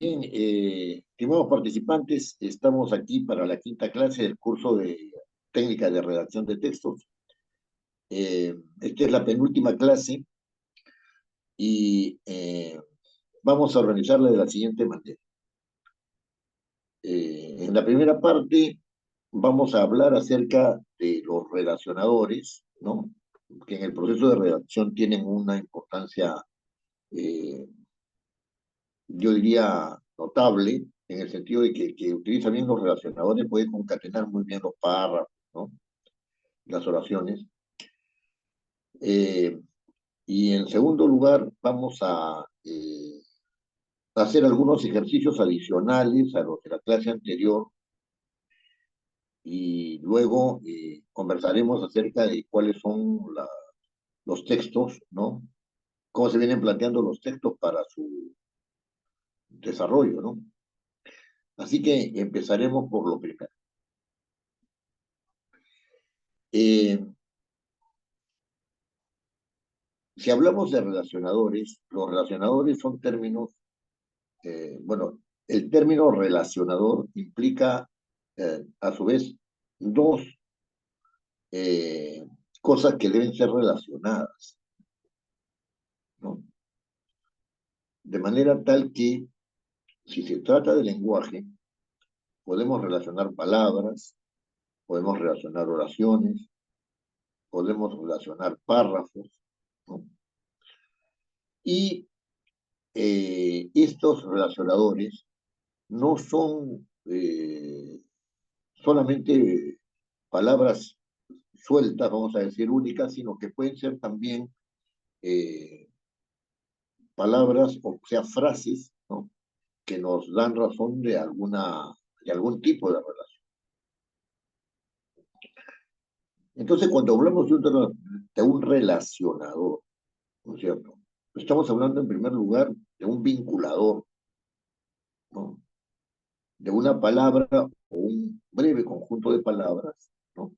Bien, estimados participantes, estamos aquí para la quinta clase del curso de técnica de redacción de textos. Esta es la penúltima clase y vamos a organizarla de la siguiente manera. En la primera parte vamos a hablar acerca de los relacionadores, ¿no? Que en el proceso de redacción tienen una importancia, eh, yo diría, notable, en el sentido de que el que utiliza bien los relacionadores puede concatenar muy bien los párrafos, ¿no? Las oraciones. Eh, y en segundo lugar, vamos a hacer algunos ejercicios adicionales a los de la clase anterior y luego conversaremos acerca de cuáles son los textos, ¿no? Cómo se vienen planteando los textos para su desarrollo, ¿no? Así que empezaremos por lo primero. Eh, si hablamos de relacionadores, los relacionadores son términos, bueno, el término relacionador implica a su vez dos eh, cosas que deben ser relacionadas, ¿no? De manera tal que si se trata de lenguaje, podemos relacionar palabras, podemos relacionar oraciones, podemos relacionar párrafos, ¿no? Y estos relacionadores no son solamente palabras sueltas, vamos a decir únicas, sino que pueden ser también eh, palabras, o sea, frases, ¿no? Que nos dan razón de algún tipo de relación. Entonces, cuando hablamos de un relacionador, ¿no es cierto? Estamos hablando en primer lugar de un vinculador, ¿no? De una palabra o un breve conjunto de palabras, ¿no?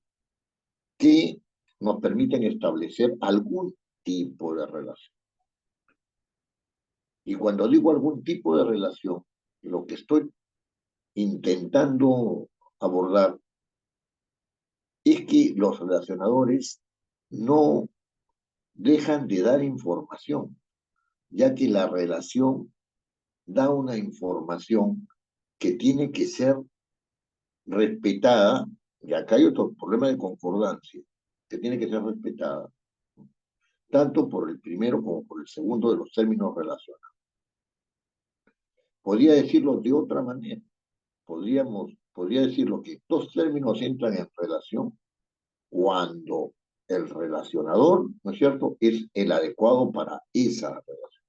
Que nos permiten establecer algún tipo de relación. Y cuando digo algún tipo de relación, lo que estoy intentando abordar es que los relacionadores no dejan de dar información, ya que la relación da una información que tiene que ser respetada, y acá hay otro problema de concordancia, que tiene que ser respetada, tanto por el primero como por el segundo de los términos relacionados. Podría decirlo de otra manera, podría decirlo que dos términos entran en relación cuando el relacionador, ¿no es cierto?, es el adecuado para esa relación.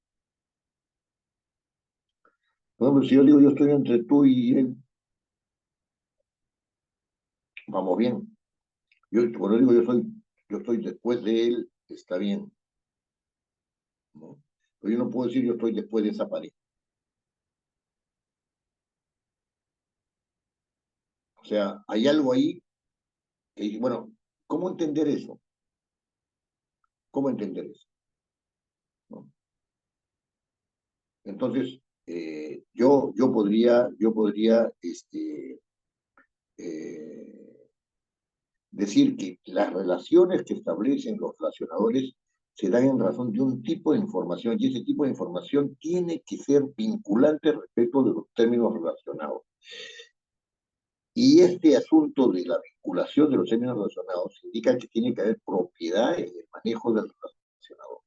Por ejemplo, si yo digo yo estoy entre tú y él, vamos bien. Yo, cuando digo yo estoy después de él, está bien, ¿no? Pero yo no puedo decir yo estoy después de esa pareja. O sea, hay algo ahí que dice, bueno, ¿cómo entender eso? ¿Cómo entender eso? ¿No? Entonces, yo podría eh, decir que las relaciones que establecen los relacionadores se dan en razón de un tipo de información y ese tipo de información tiene que ser vinculante respecto de los términos relacionados. Y este asunto de la vinculación de los términos relacionados indica que tiene que haber propiedad en el manejo del relacionador.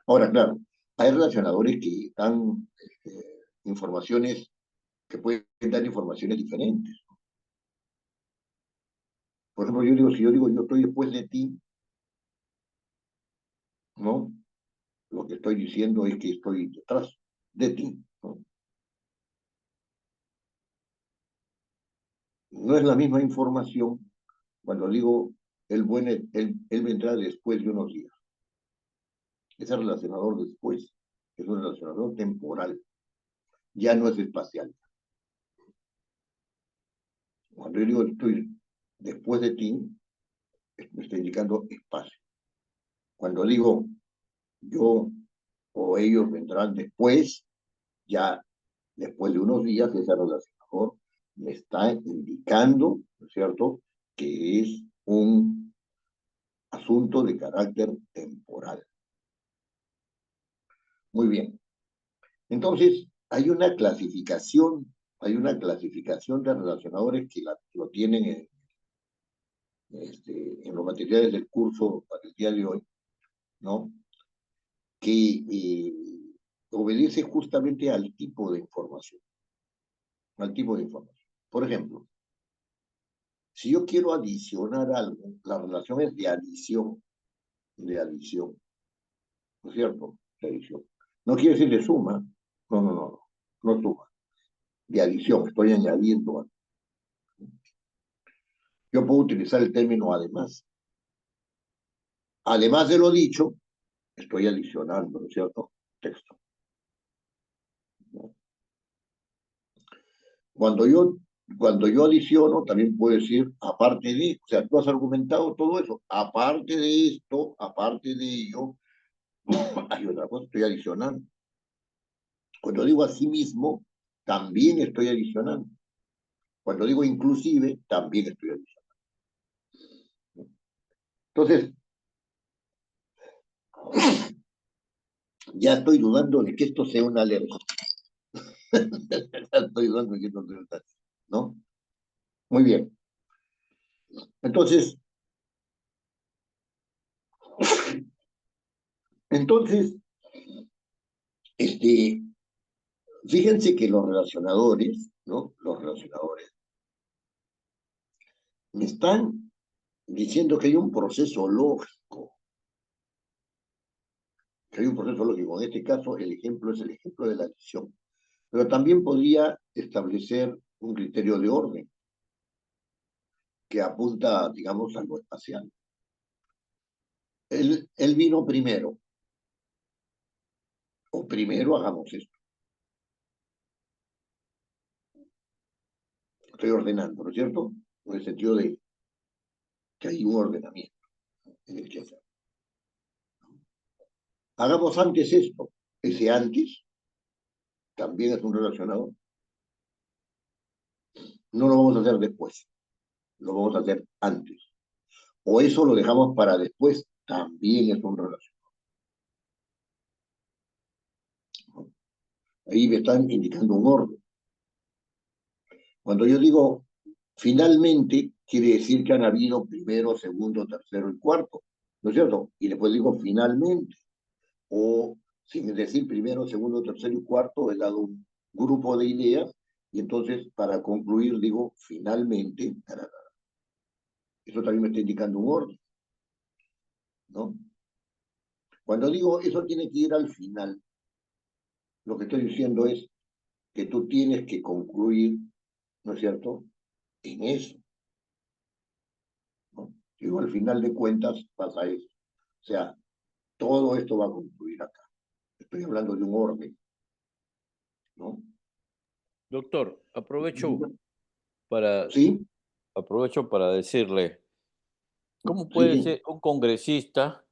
Ahora, claro, hay relacionadores que dan informaciones, que pueden dar informaciones diferentes. Por ejemplo, si yo digo yo estoy después de ti, ¿no? Lo que estoy diciendo es que estoy detrás de ti, ¿no? No es la misma información cuando digo él vendrá después de unos días. Ese relacionador después es un relacionador temporal, ya no es espacial. Cuando yo digo estoy después de ti, me está indicando espacio. Cuando digo yo o ellos vendrán después, ya después de unos días ese relacionador me está indicando, ¿no es cierto?, que es un asunto de carácter temporal. Muy bien. Entonces, hay una clasificación de relacionadores que lo tienen en los materiales del curso para el día de hoy, ¿no? Que obedece justamente al tipo de información, al tipo de información. Por ejemplo, si yo quiero adicionar algo, la relación es de adición, ¿no es cierto? De adición. No quiere decir de suma, no suma, de adición, estoy añadiendo algo. Yo puedo utilizar el término además. Además de lo dicho, estoy adicionando, ¿no es cierto? Texto. Cuando yo, cuando yo adiciono, también puedo decir aparte de, o sea, tú has argumentado todo eso. Aparte de esto, aparte de ello, hay otra cosa, estoy adicionando. Cuando digo así mismo, también estoy adicionando. Cuando digo inclusive, también estoy adicionando. Entonces, ya estoy dudando de que esto sea una alerta. Estoy dudando de que esto sea una alerta, ¿no? Muy bien. Entonces, entonces, este, fíjense que los relacionadores, ¿no? Los relacionadores me están diciendo que hay un proceso lógico, que hay un proceso lógico. En este caso, el ejemplo es el ejemplo de la adición. Pero también podría establecer un criterio de orden que apunta, digamos, a lo espacial. Él vino primero, o primero hagamos esto. Estoy ordenando, ¿no es cierto? En el sentido de que hay un ordenamiento en el que hacer. Hagamos antes esto. Ese antes también es un relacionador. No lo vamos a hacer después, lo vamos a hacer antes. O eso lo dejamos para después, también es un relacionador. Ahí me están indicando un orden. Cuando yo digo finalmente, quiere decir que han habido primero, segundo, tercero y cuarto, ¿no es cierto? Y después digo finalmente. O sin decir primero, segundo, tercero y cuarto, he dado un grupo de ideas y entonces para concluir digo finalmente. Eso también me está indicando un orden, ¿no? Cuando digo eso tiene que ir al final, lo que estoy diciendo es que tú tienes que concluir, ¿no es cierto?, en eso, ¿no? Digo, al final de cuentas pasa eso. O sea, todo esto va a concluir acá. Estoy hablando de un orden, ¿no? Doctor, para, ¿Sí? aprovecho para decirle, ¿cómo puede Sí, ser un congresista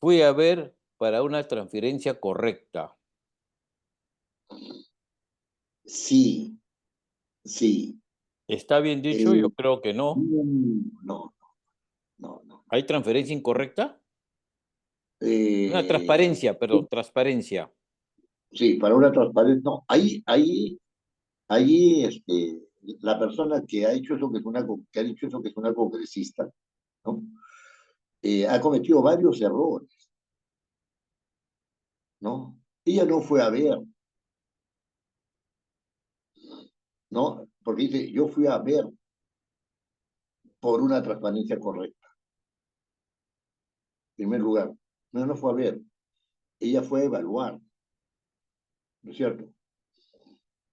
fui a ver para una transferencia correcta? sí, sí. ¿Está bien dicho? Yo Eh, creo que no. no, no, no. ¿Hay transferencia incorrecta? Una Eh, transparencia, perdón, transparencia. sí, para una transparencia, no, la persona que ha hecho eso, que ha dicho eso, que es una congresista, ¿no? Ha cometido varios errores, ¿no? Ella no fue a ver, ¿no? Porque dice, yo fui a ver por una transparencia correcta, en primer lugar. No, no fue a ver, ella fue a evaluar, ¿no es cierto?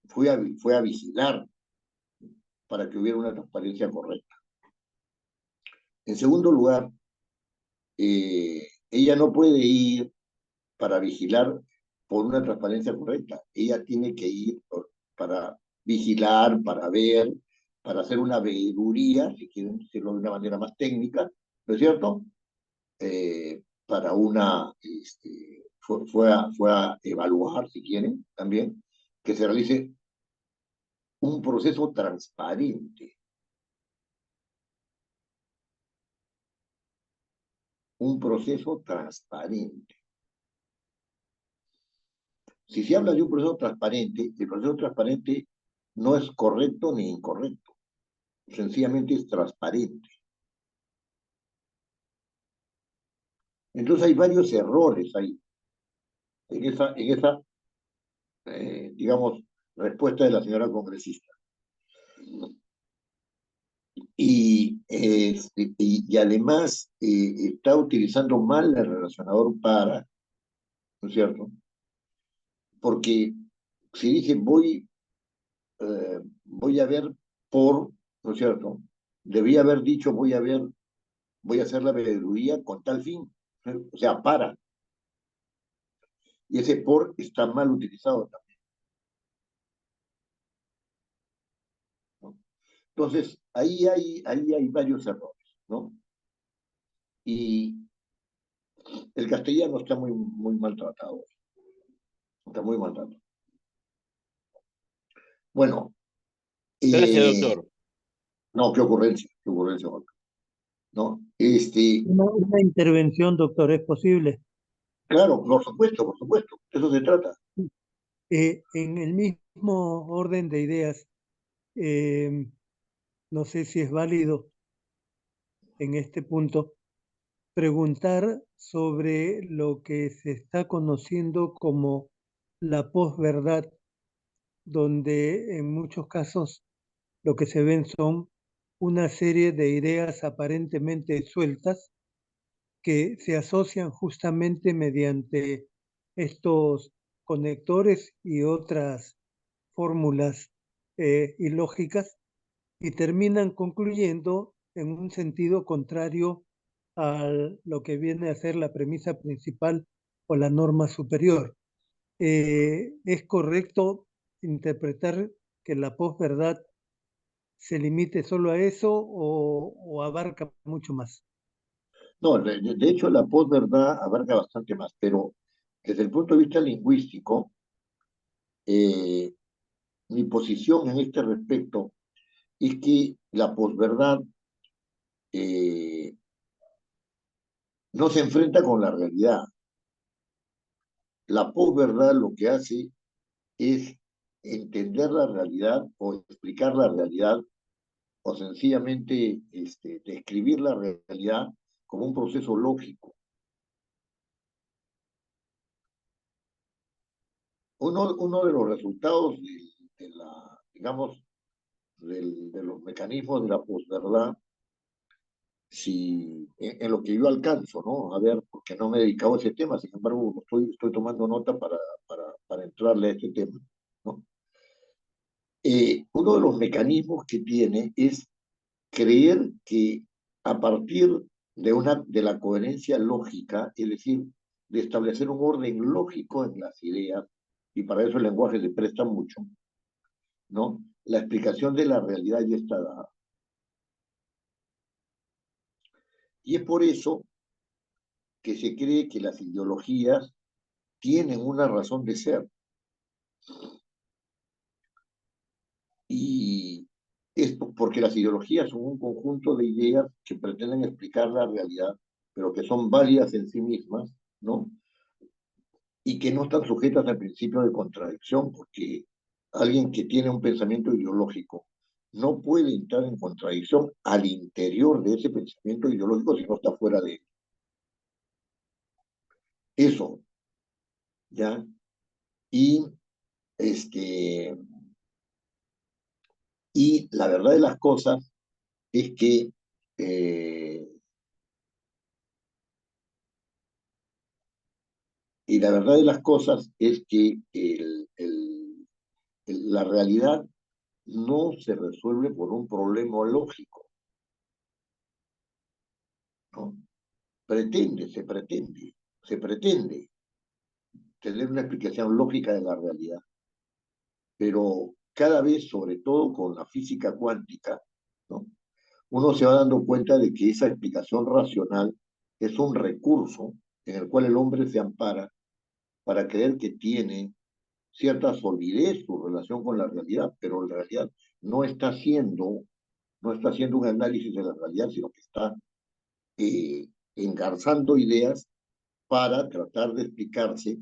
Fue a vigilar para que hubiera una transparencia correcta. En segundo lugar, ella no puede ir para vigilar por una transparencia correcta. Ella tiene que ir para vigilar, para ver, para hacer una veeduría, si quieren decirlo de una manera más técnica, ¿no es cierto? Para una fue a evaluar, si quieren, también, que se realice un proceso transparente, un proceso transparente. Si se habla de un proceso transparente, el proceso transparente no es correcto ni incorrecto, sencillamente es transparente. Entonces hay varios errores ahí, en esa digamos, respuesta de la señora congresista. Y además está utilizando mal el relacionador para, ¿no es cierto? Porque si dice voy a ver por, ¿no es cierto? Debía haber dicho voy a hacer la veeduría con tal fin, o sea, para. Y ese por está mal utilizado también, ¿no? Entonces, ahí hay varios errores, ¿no? Y el castellano está muy maltratado, está muy maltratado. Bueno, Gracias, eh, doctor. no, qué ocurrencia, ¿no? Una intervención, doctor, ¿es posible? Claro, por supuesto, de eso se trata. En el mismo orden de ideas, eh, no sé si es válido en este punto preguntar sobre lo que se está conociendo como la posverdad, donde en muchos casos lo que se ven son una serie de ideas aparentemente sueltas que se asocian justamente mediante estos conectores y otras fórmulas ilógicas y terminan concluyendo en un sentido contrario a lo que viene a ser la premisa principal o la norma superior. ¿Es correcto interpretar que la posverdad se limite solo a eso o abarca mucho más? No, de hecho la posverdad abarca bastante más, pero desde el punto de vista lingüístico, eh, mi posición en este respecto es que la posverdad eh, no se enfrenta con la realidad. La posverdad lo que hace es entender la realidad o explicar la realidad o sencillamente describir la realidad como un proceso lógico. Uno de los resultados digamos, de los mecanismos de la posverdad, si, en lo que yo alcanzo, ¿no? A ver, porque no me he dedicado a ese tema, sin embargo, estoy tomando nota para entrarle a este tema, ¿no? Uno de los mecanismos que tiene es creer que a partir de la coherencia lógica, es decir, de establecer un orden lógico en las ideas, y para eso el lenguaje se presta mucho, ¿no? La explicación de la realidad ya está dada. Y es por eso que se cree que las ideologías tienen una razón de ser. Y es porque las ideologías son un conjunto de ideas que pretenden explicar la realidad, pero que son válidas en sí mismas, ¿no? Y que no están sujetas al principio de contradicción, porque alguien que tiene un pensamiento ideológico no puede entrar en contradicción al interior de ese pensamiento ideológico si no está fuera de él. Eso, ¿ya? Y, este, y la verdad de las cosas es que y la verdad de las cosas es que la realidad no se resuelve por un problema lógico, ¿no? Se pretende tener una explicación lógica de la realidad, pero cada vez, sobre todo con la física cuántica, ¿no? Uno se va dando cuenta de que esa explicación racional es un recurso en el cual el hombre se ampara para creer que tiene cierta solidez su relación con la realidad, pero en realidad no está haciendo, no está haciendo un análisis de la realidad, sino que está engarzando ideas para tratar de explicarse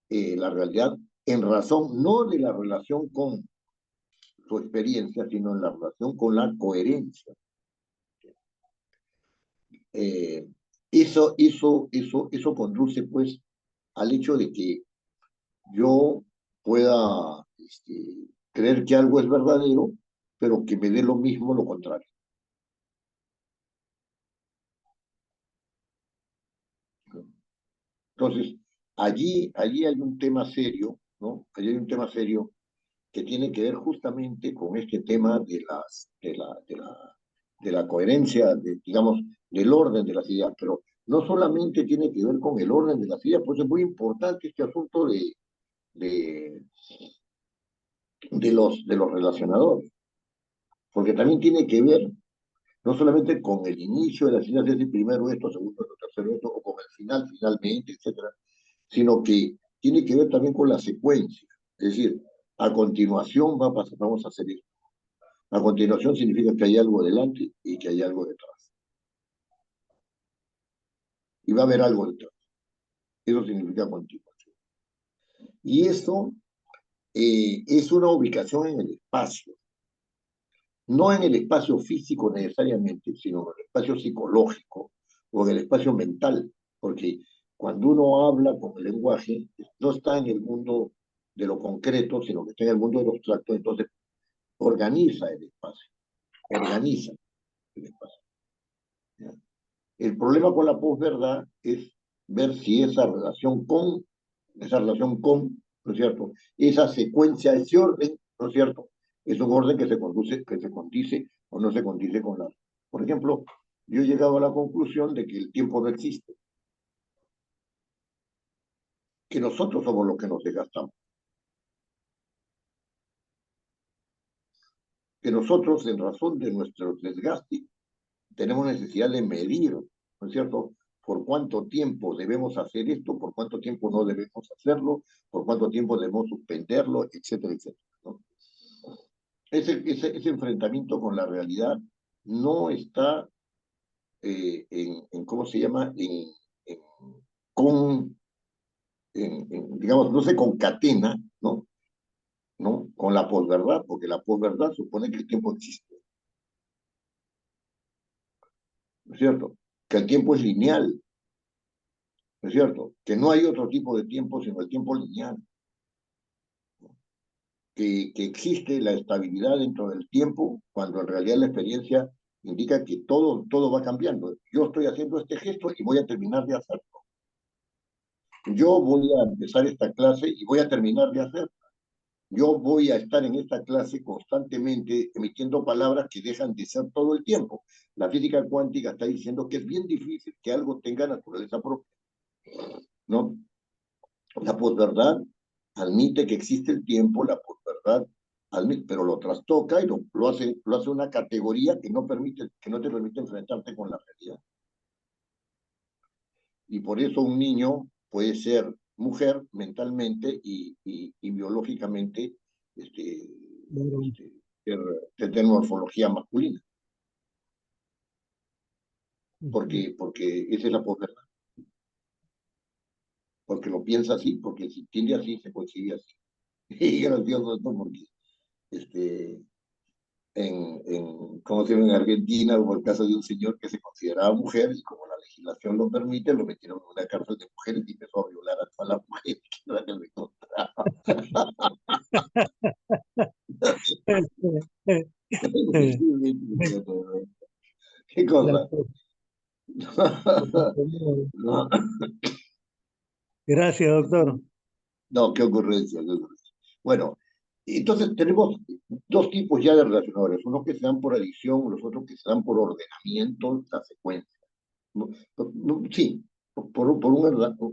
la realidad en razón no de la relación con su experiencia, sino en la relación con la coherencia. Eso conduce pues al hecho de que yo pueda creer que algo es verdadero, pero que me dé lo mismo lo contrario. Entonces, allí hay un tema serio, ¿no? Allí hay un tema serio que tiene que ver justamente con este tema de la coherencia, digamos, del orden de las ideas, pero no solamente tiene que ver con el orden de las ideas, pues es muy importante este asunto de, de los relacionadores, porque también tiene que ver no solamente con el inicio de las ideas, es decir, primero esto, segundo esto, tercero esto, o con el final, finalmente, etcétera, sino que tiene que ver también con la secuencia. Es decir, a continuación vamos a hacer esto. A continuación significa que hay algo delante y que hay algo detrás. Y va a haber algo detrás. Eso significa continuación. Y eso es una ubicación en el espacio. No en el espacio físico necesariamente, sino en el espacio psicológico o en el espacio mental. Porque cuando uno habla con el lenguaje, no está en el mundo de lo concreto, sino que está en el mundo de lo abstracto, entonces organiza el espacio. Organiza el espacio. ¿Ya? El problema con la posverdad es ver si esa relación con, ¿no es cierto? Esa secuencia, ese orden, ¿no es cierto? Es un orden que se condice o no se condice con la. Por ejemplo, yo he llegado a la conclusión de que el tiempo no existe, que nosotros somos los que nos desgastamos, que nosotros, en razón de nuestro desgaste, tenemos necesidad de medir, ¿no es cierto?, por cuánto tiempo debemos hacer esto, por cuánto tiempo no debemos hacerlo, por cuánto tiempo debemos suspenderlo, etcétera, etcétera, ¿no? Ese enfrentamiento con la realidad no está ¿cómo se llama? En, con, digamos, no se concatena, ¿no? ¿No? Con la posverdad, porque la posverdad supone que el tiempo existe, ¿no es cierto? Que el tiempo es lineal, ¿no es cierto? Que no hay otro tipo de tiempo sino el tiempo lineal, que existe la estabilidad dentro del tiempo, cuando en realidad la experiencia indica que todo va cambiando. Yo estoy haciendo este gesto y voy a terminar de hacerlo. Yo voy a empezar esta clase y voy a terminar de hacerlo. Yo voy a estar en esta clase constantemente emitiendo palabras que dejan de ser todo el tiempo. La física cuántica está diciendo que es bien difícil que algo tenga naturaleza propia, ¿no? La posverdad admite que existe el tiempo, la posverdad admite, pero lo trastoca y lo hace una categoría que no te permite enfrentarte con la realidad. Y por eso un niño puede ser mujer mentalmente y biológicamente tener morfología masculina. Porque esa es la posverdad. Porque lo piensa así, porque si tiende así, se concibe así. Y gracioso esto porque como se llama, en Argentina, hubo el caso de un señor que se consideraba mujer y como la legislación lo permite, lo metieron en una cárcel de mujeres y empezó a violar a todas las mujeres que no le encontraba. ¿Qué cosa? No, Gracias, doctor. no, qué ocurrencia, qué ocurrencia. Bueno, entonces tenemos dos tipos ya de relacionadores, unos que se dan por adición, los otros que se dan por ordenamiento, la secuencia. No, sí, por un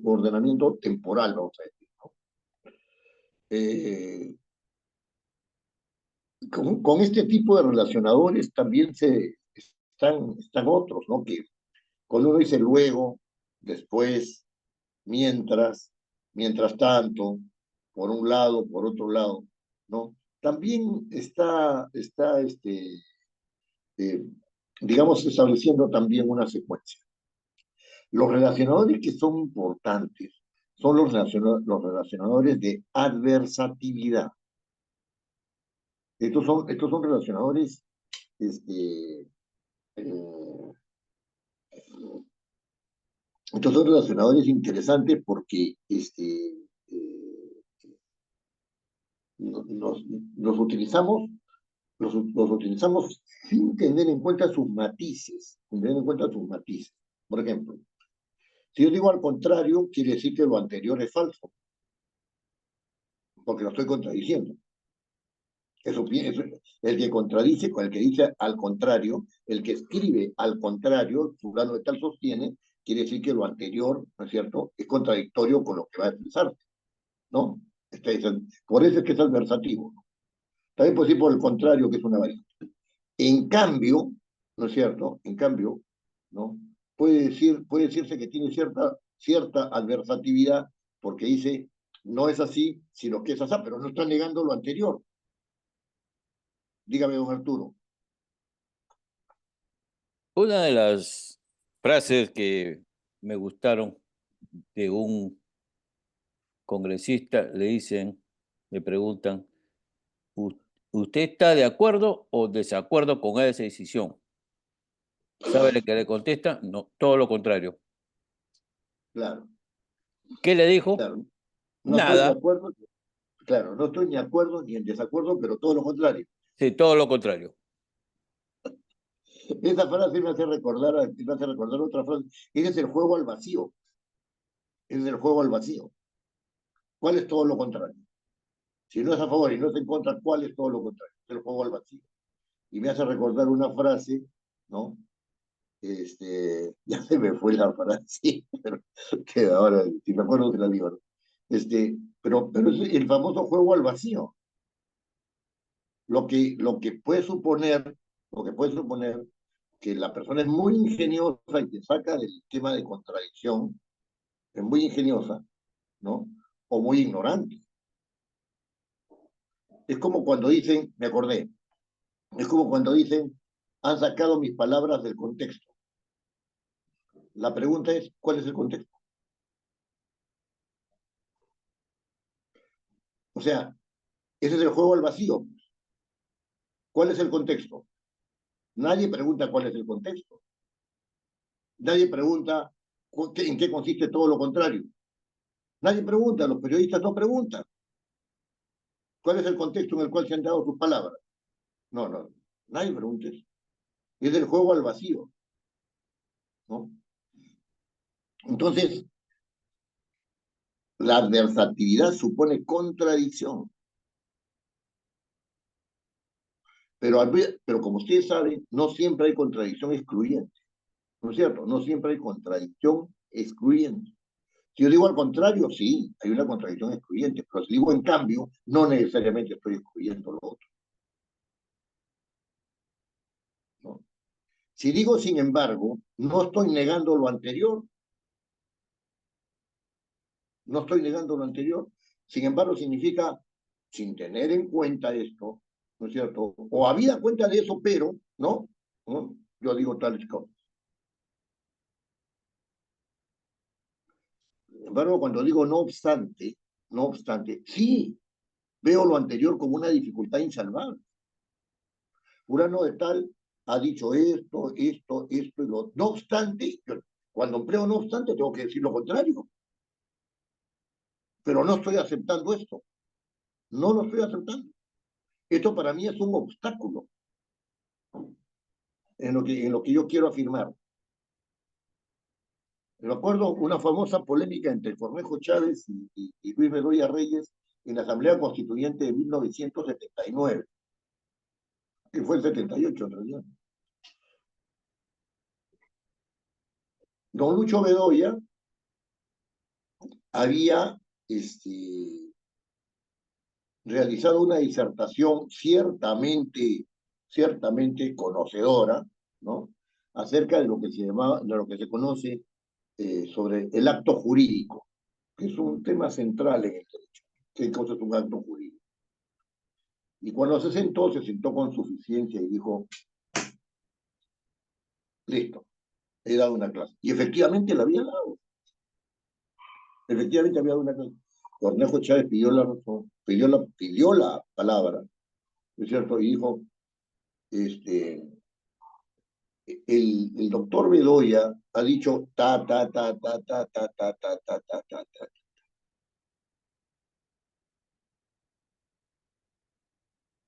ordenamiento temporal, vamos a decir, ¿no? Con este tipo de relacionadores también están otros, ¿no? Que cuando uno dice luego, después, mientras, Mientras tanto, por un lado, por otro lado, ¿no? También eh, digamos, estableciendo también una secuencia. Los relacionadores que son importantes son los relacionadores de adversatividad. Estos son relacionadores, eh, estos son relacionadores interesantes porque los utilizamos, los utilizamos sin tener en cuenta sus matices, sin tener en cuenta sus matices. Por ejemplo, si yo digo al contrario, quiere decir que lo anterior es falso, porque lo estoy contradiciendo. El que contradice, el que dice al contrario, el que escribe al contrario, fulano de tal sostiene, quiere decir que lo anterior, ¿no es cierto?, es contradictorio con lo que va a expresar, ¿no? Por eso es que es adversativo, ¿no? También puede decir por el contrario, que es una variante. En cambio, ¿no es cierto? En cambio, ¿no? Puede decirse que tiene cierta adversatividad porque dice, no es así, sino que es así, pero no está negando lo anterior. Dígame, don Arturo. Una de las frases que me gustaron de un congresista, le preguntan, ¿usted está de acuerdo o desacuerdo con esa decisión? ¿Sabe lo que le contesta? No, todo lo contrario. Claro, ¿Qué le dijo? claro. No estoy de Nada. acuerdo, claro, no estoy ni de acuerdo ni en desacuerdo, pero todo lo contrario. Sí, todo lo contrario. Esa frase me hace recordar otra frase. Ese es el juego al vacío. Ese es el juego al vacío. ¿Cuál es todo lo contrario? Si no es a favor y no es en contra, ¿cuál es todo lo contrario? Es el juego al vacío. Y me hace recordar una frase, ¿no? Ya se me fue la frase, pero que ahora, si me acuerdo, se la digo, ¿no? Pero es el famoso juego al vacío. Lo que puede suponer, lo que puede suponer que la persona es muy ingeniosa y te saca del tema de contradicción, es muy ingeniosa, ¿no? O muy ignorante. Es como cuando dicen, me acordé, es como cuando dicen, han sacado mis palabras del contexto. La pregunta es, ¿cuál es el contexto? O sea, ese es el juego al vacío. ¿Cuál es el contexto? Nadie pregunta cuál es el contexto. Nadie pregunta en qué consiste todo lo contrario. Nadie pregunta, los periodistas no preguntan. ¿Cuál es el contexto en el cual se han dado sus palabras? No, nadie pregunta eso. Es el juego al vacío, ¿no? Entonces, la adversatividad supone contradicción. Pero como ustedes saben, no siempre hay contradicción excluyente, ¿no es cierto? No siempre hay contradicción excluyente. Si yo digo al contrario, sí, hay una contradicción excluyente, pero si digo en cambio, no necesariamente estoy excluyendo lo otro, ¿no? Si digo sin embargo, no estoy negando lo anterior, no estoy negando lo anterior, sin embargo significa sin tener en cuenta esto, ¿no es cierto? O habida cuenta de eso, pero, ¿no? ¿No? Yo digo tales cosas. Sin embargo, cuando digo no obstante, sí, veo lo anterior como una dificultad insalvable. Fulano de tal ha dicho esto y lo. No obstante, cuando empleo no obstante, tengo que decir lo contrario. Pero no estoy aceptando esto. No lo estoy aceptando. Esto para mí es un obstáculo en lo que yo quiero afirmar. Recuerdo una famosa polémica entre Cornejo Chávez y Luis Bedoya Reyes en la Asamblea Constituyente de 1979, que fue el 78 en realidad. Don Lucho Bedoya había realizado una disertación ciertamente conocedora, ¿no? Acerca de lo que se conoce sobre el acto jurídico, que es un tema central en el derecho. ¿Qué cosa es un acto jurídico? Y cuando se sentó con suficiencia y dijo, listo, he dado una clase. Y efectivamente la había dado. Efectivamente había dado una clase. Cornejo Chávez pidió la razón, pidió la palabra, ¿no es cierto? Y dijo, el doctor Bedoya ha dicho ta, ta, ta, ta, ta, ta, ta, ta, ta, ta, ta, ta.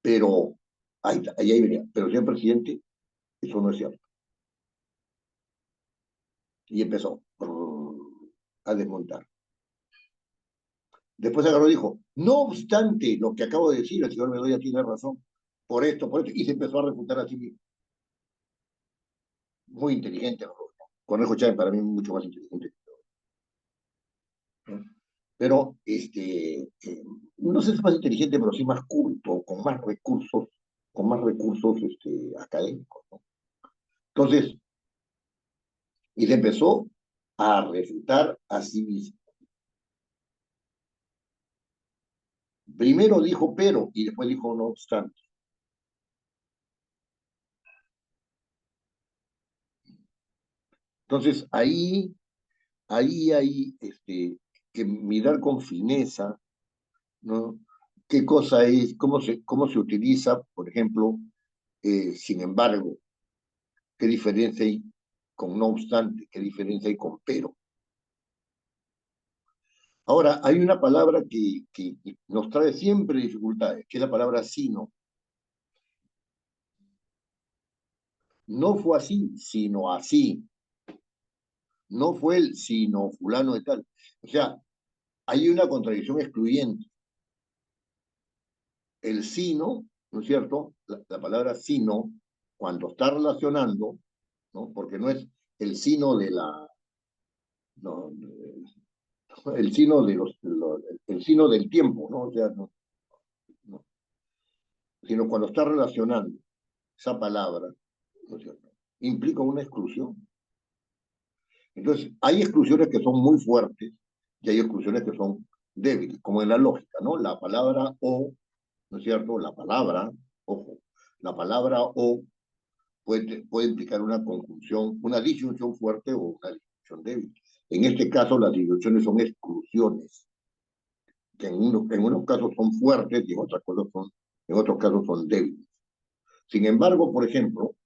Pero, ahí venía, pero señor presidente, eso no es cierto. Y empezó a desmontar. Después agarró y dijo, no obstante lo que acabo de decir, el señor Bedoya tiene razón, por esto, y se empezó a refutar a sí mismo. Muy inteligente, ¿no? Cornejo Chávez para mí mucho más inteligente que yo, ¿no? Pero, no sé si es más inteligente, pero sí más culto, con más recursos académicos, ¿no? Entonces, y se empezó a refutar a sí mismo. Primero dijo pero, y después dijo no obstante. Entonces, hay que mirar con fineza, ¿no? ¿Qué cosa es? Cómo se utiliza, por ejemplo, sin embargo? ¿Qué diferencia hay con no obstante? ¿Qué diferencia hay con pero? Ahora, hay una palabra que nos trae siempre dificultades, que es la palabra sino. No fue así, sino así. No fue el sino fulano de tal. O sea, hay una contradicción excluyente. El sino, ¿no es cierto? La palabra sino, cuando está relacionando, ¿no? Porque no es el sino de la, no, el sino el sino del tiempo, ¿no? O sea, no, sino cuando está relacionando esa palabra, ¿no es cierto? Implica una exclusión. Entonces, hay exclusiones que son muy fuertes y hay exclusiones que son débiles, como en la lógica, ¿no? La palabra o, ¿no es cierto? La palabra, ojo, la palabra o puede implicar una conjunción, una disyunción fuerte o una disyunción débil. En este caso, las disyunciones son exclusiones, que en unos casos son fuertes y en otros casos son débiles. Sin embargo, por ejemplo,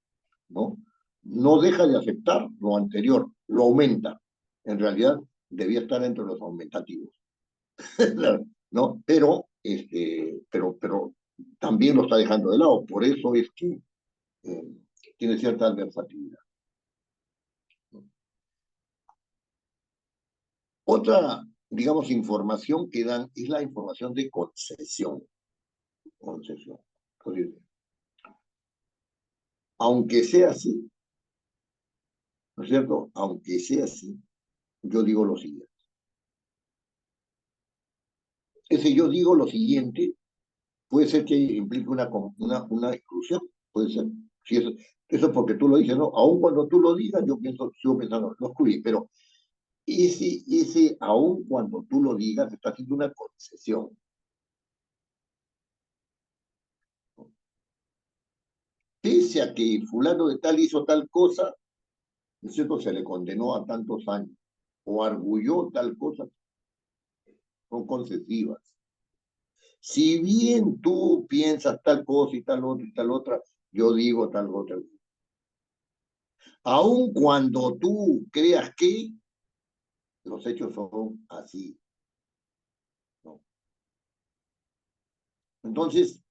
¿no? No deja de aceptar lo anterior, lo aumenta. En realidad, debía estar entre los aumentativos, ¿no? Pero también lo está dejando de lado. Por eso es que tiene cierta versatilidad. Otra, digamos, información que dan es la información de concesión. Concesión. Entonces, aunque sea así, ¿no es cierto? Aunque sea así, yo digo lo siguiente. Ese yo digo lo siguiente puede ser que implique una exclusión, puede ser. Si eso es porque tú lo dices, ¿no? Aun cuando tú lo digas, sigo pensando, no excluye, pero aun cuando tú lo digas, está haciendo una concesión. Pese a que fulano de tal hizo tal cosa, ¿no es cierto? Se le condenó a tantos años, o arguyó tal cosa, son concesivas. Si bien tú piensas tal cosa y tal otra, yo digo tal otra. Aun cuando tú creas que los hechos son así, ¿no? Entonces,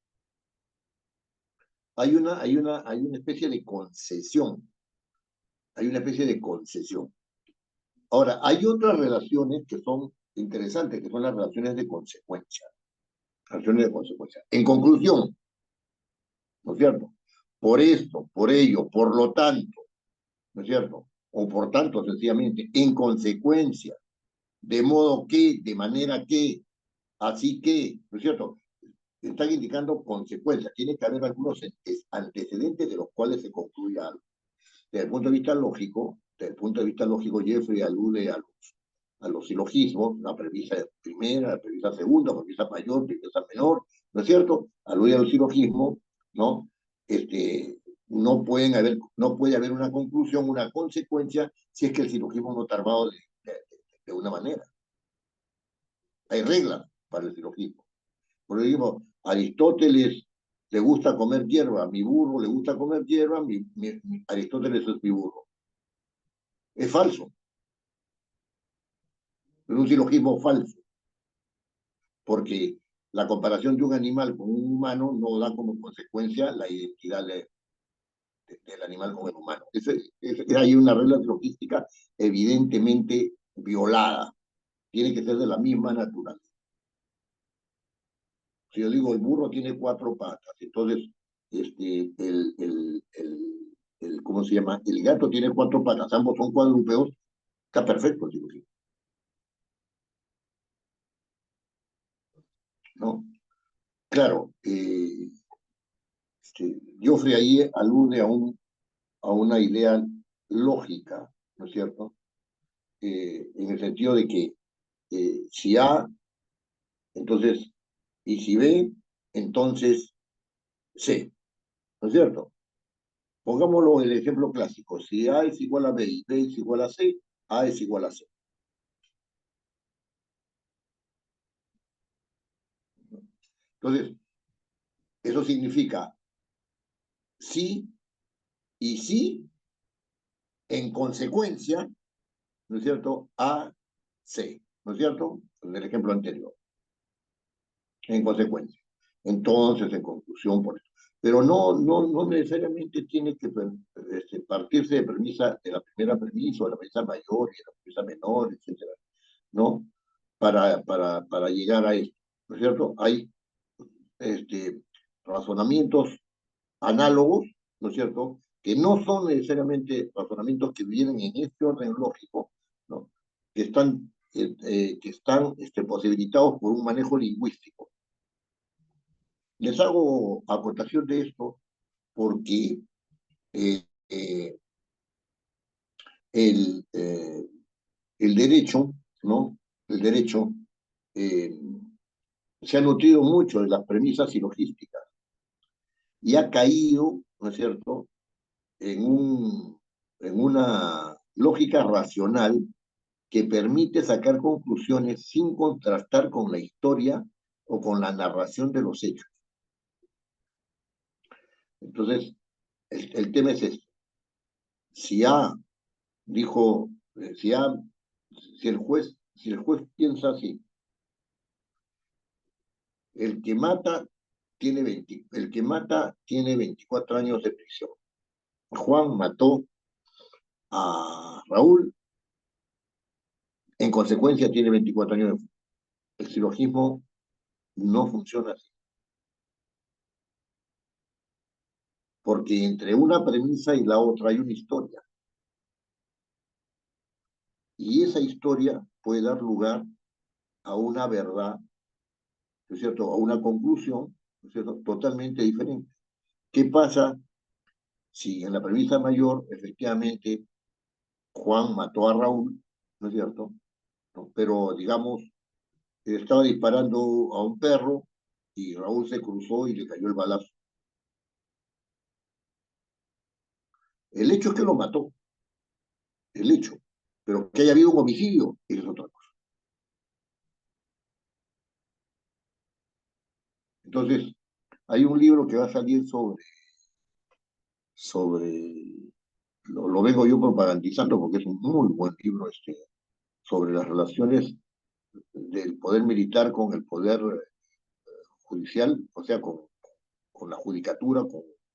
hay una especie de concesión, hay una especie de concesión. Ahora, hay otras relaciones que son interesantes, que son las relaciones de consecuencia. Relaciones de consecuencia. En conclusión, ¿no es cierto? Por esto, por ello, por lo tanto, ¿no es cierto? O por tanto, sencillamente, en consecuencia, de modo que, de manera que, así que, ¿no es cierto? Están indicando consecuencias. Tiene que haber algunos antecedentes de los cuales se concluya algo. Desde el punto de vista lógico, Jeffrey alude a a los silogismos, la premisa primera, la premisa segunda, la premisa mayor, premisa menor, ¿no es cierto? Al oír el silogismo, ¿no? No puede haber una conclusión, una consecuencia, si es que el silogismo no está armado de una manera. Hay reglas para el silogismo. Por ejemplo, Aristóteles le gusta comer hierba, mi burro le gusta comer hierba, Aristóteles es mi burro. Es falso. Es un silogismo falso, porque la comparación de un animal con un humano no da como consecuencia la identidad del animal con el humano. Hay una regla logística evidentemente violada. Tiene que ser de la misma naturaleza. Si yo digo el burro tiene 4 patas, entonces ¿cómo se llama? El gato tiene 4 patas, ambos son cuadrúpedos, está perfecto el silogismo, ¿no? Claro, Geoffrey ahí alude a una idea lógica, ¿no es cierto? En el sentido de que si A, entonces, y si B, entonces C, ¿no es cierto? Pongámoslo el ejemplo clásico, si A es igual a B y B es igual a C, A es igual a C. Entonces, eso significa sí y sí, en consecuencia, ¿no es cierto? A, C, ¿no es cierto? En el ejemplo anterior. En consecuencia. Entonces, en conclusión, por esto. Pero no necesariamente tiene que partirse de la primera premisa, o de la premisa mayor, y de la premisa menor, etcétera, ¿no? Para llegar a esto, ¿no es cierto? Hay razonamientos análogos, ¿no es cierto? Que no son necesariamente razonamientos que vienen en este orden lógico, ¿no? Que están posibilitados por un manejo lingüístico. Les hago acotación de esto porque eh, eh, el, eh, el derecho, ¿no? El derecho eh, se ha nutrido mucho de las premisas silogísticas y ha caído, ¿no es cierto?, en una lógica racional que permite sacar conclusiones sin contrastar con la historia o con la narración de los hechos. Entonces, el tema es este. Si A dijo, si el juez piensa así, el que mata tiene 24 años de prisión. Juan mató a Raúl, en consecuencia tiene 24 años de prisión. El silogismo no funciona así. Porque entre una premisa y la otra hay una historia. Y esa historia puede dar lugar a una verdad, ¿no es cierto?, a una conclusión, ¿no es cierto?, totalmente diferente. ¿Qué pasa si en la premisa mayor, efectivamente, Juan mató a Raúl, ¿no es cierto? ¿No? Pero, digamos, estaba disparando a un perro y Raúl se cruzó y le cayó el balazo. El hecho es que lo mató, el hecho. Pero que haya habido un homicidio, eso es otra cosa. Entonces, hay un libro que va a salir lo vengo yo propagandizando porque es un muy buen libro sobre las relaciones del poder militar con el poder judicial, o sea, con la judicatura,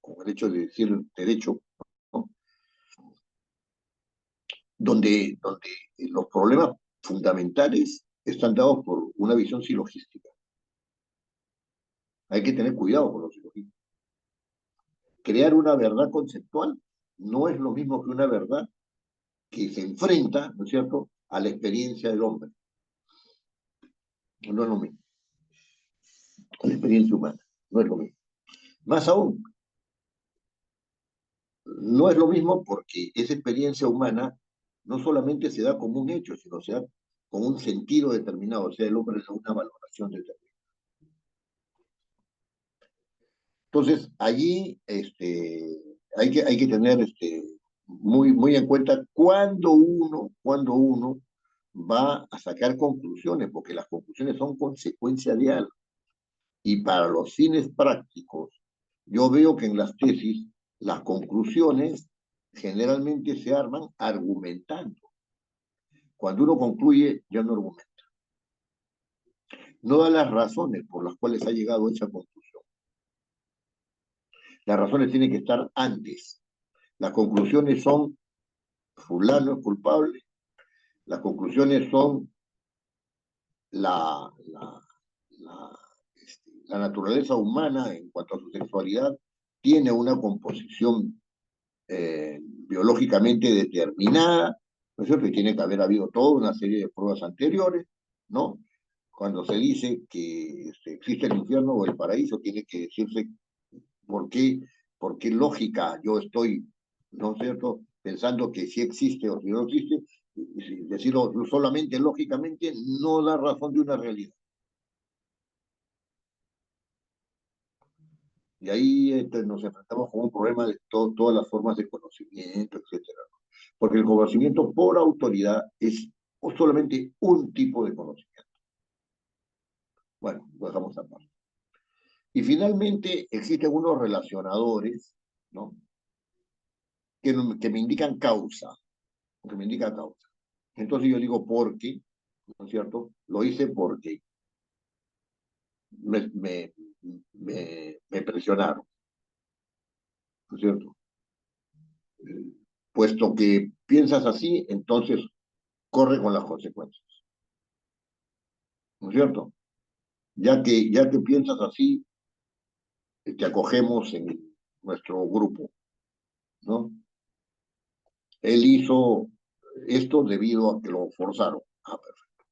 con el hecho de decir derecho, ¿no? donde los problemas fundamentales están dados por una visión silogística. Hay que tener cuidado con los silogismos. Crear una verdad conceptual no es lo mismo que una verdad que se enfrenta, ¿no es cierto?, a la experiencia del hombre. No es lo mismo. A la experiencia humana. No es lo mismo. Más aún, no es lo mismo porque esa experiencia humana no solamente se da como un hecho, sino se da con un sentido determinado, o sea, el hombre es una valoración determinada. Entonces, allí hay que tener muy en cuenta cuando uno va a sacar conclusiones, porque las conclusiones son consecuencia de algo. Y para los fines prácticos, yo veo que en las tesis las conclusiones generalmente se arman argumentando. Cuando uno concluye, ya no argumenta. No da las razones por las cuales ha llegado a esa conclusión. Las razones tienen que estar antes. Las conclusiones son fulano es culpable. Las conclusiones son la, la, la, la naturaleza humana en cuanto a su sexualidad tiene una composición biológicamente determinada, ¿no es cierto? Y tiene que haber habido toda una serie de pruebas anteriores, ¿no? Cuando se dice que existe el infierno o el paraíso, tiene que decirse por qué lógica yo estoy, ¿no es cierto?, pensando que sí existe o si no existe, y decirlo solamente lógicamente no da razón de una realidad. Y ahí nos enfrentamos con un problema de todas las formas de conocimiento, etcétera. Porque el conocimiento por autoridad es solamente un tipo de conocimiento. Bueno, lo dejamos aparte. Y finalmente existen unos relacionadores, ¿no?, que me indican causa, que me indican causa. Entonces yo digo, ¿por qué? ¿No es cierto? Lo hice porque me, me, me presionaron, ¿no es cierto? Puesto que piensas así, entonces corre con las consecuencias, ¿no es cierto? Ya que piensas así, te acogemos en nuestro grupo, ¿no? Él hizo esto debido a que lo forzaron. Ah, perfecto.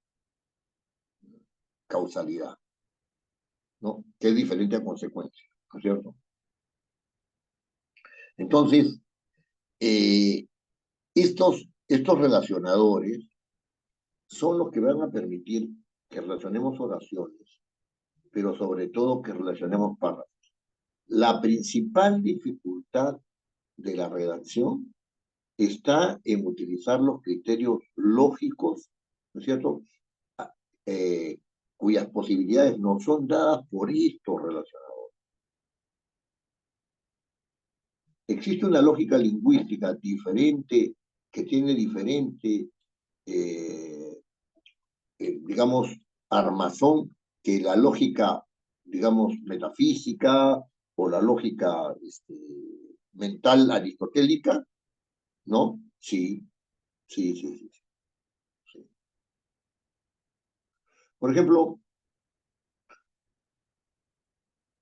Causalidad, ¿no? Que es diferente a consecuencia, ¿no es cierto? Entonces, eh, estos relacionadores son los que van a permitir que relacionemos oraciones, pero sobre todo que relacionemos párrafos. La principal dificultad de la redacción está en utilizar los criterios lógicos, ¿no es cierto?, eh, cuyas posibilidades no son dadas por estos relacionadores. Existe una lógica lingüística diferente, que tiene diferente, digamos, armazón que la lógica, digamos, metafísica o la lógica mental aristotélica, ¿no? Sí, sí, sí, sí, sí. Por ejemplo,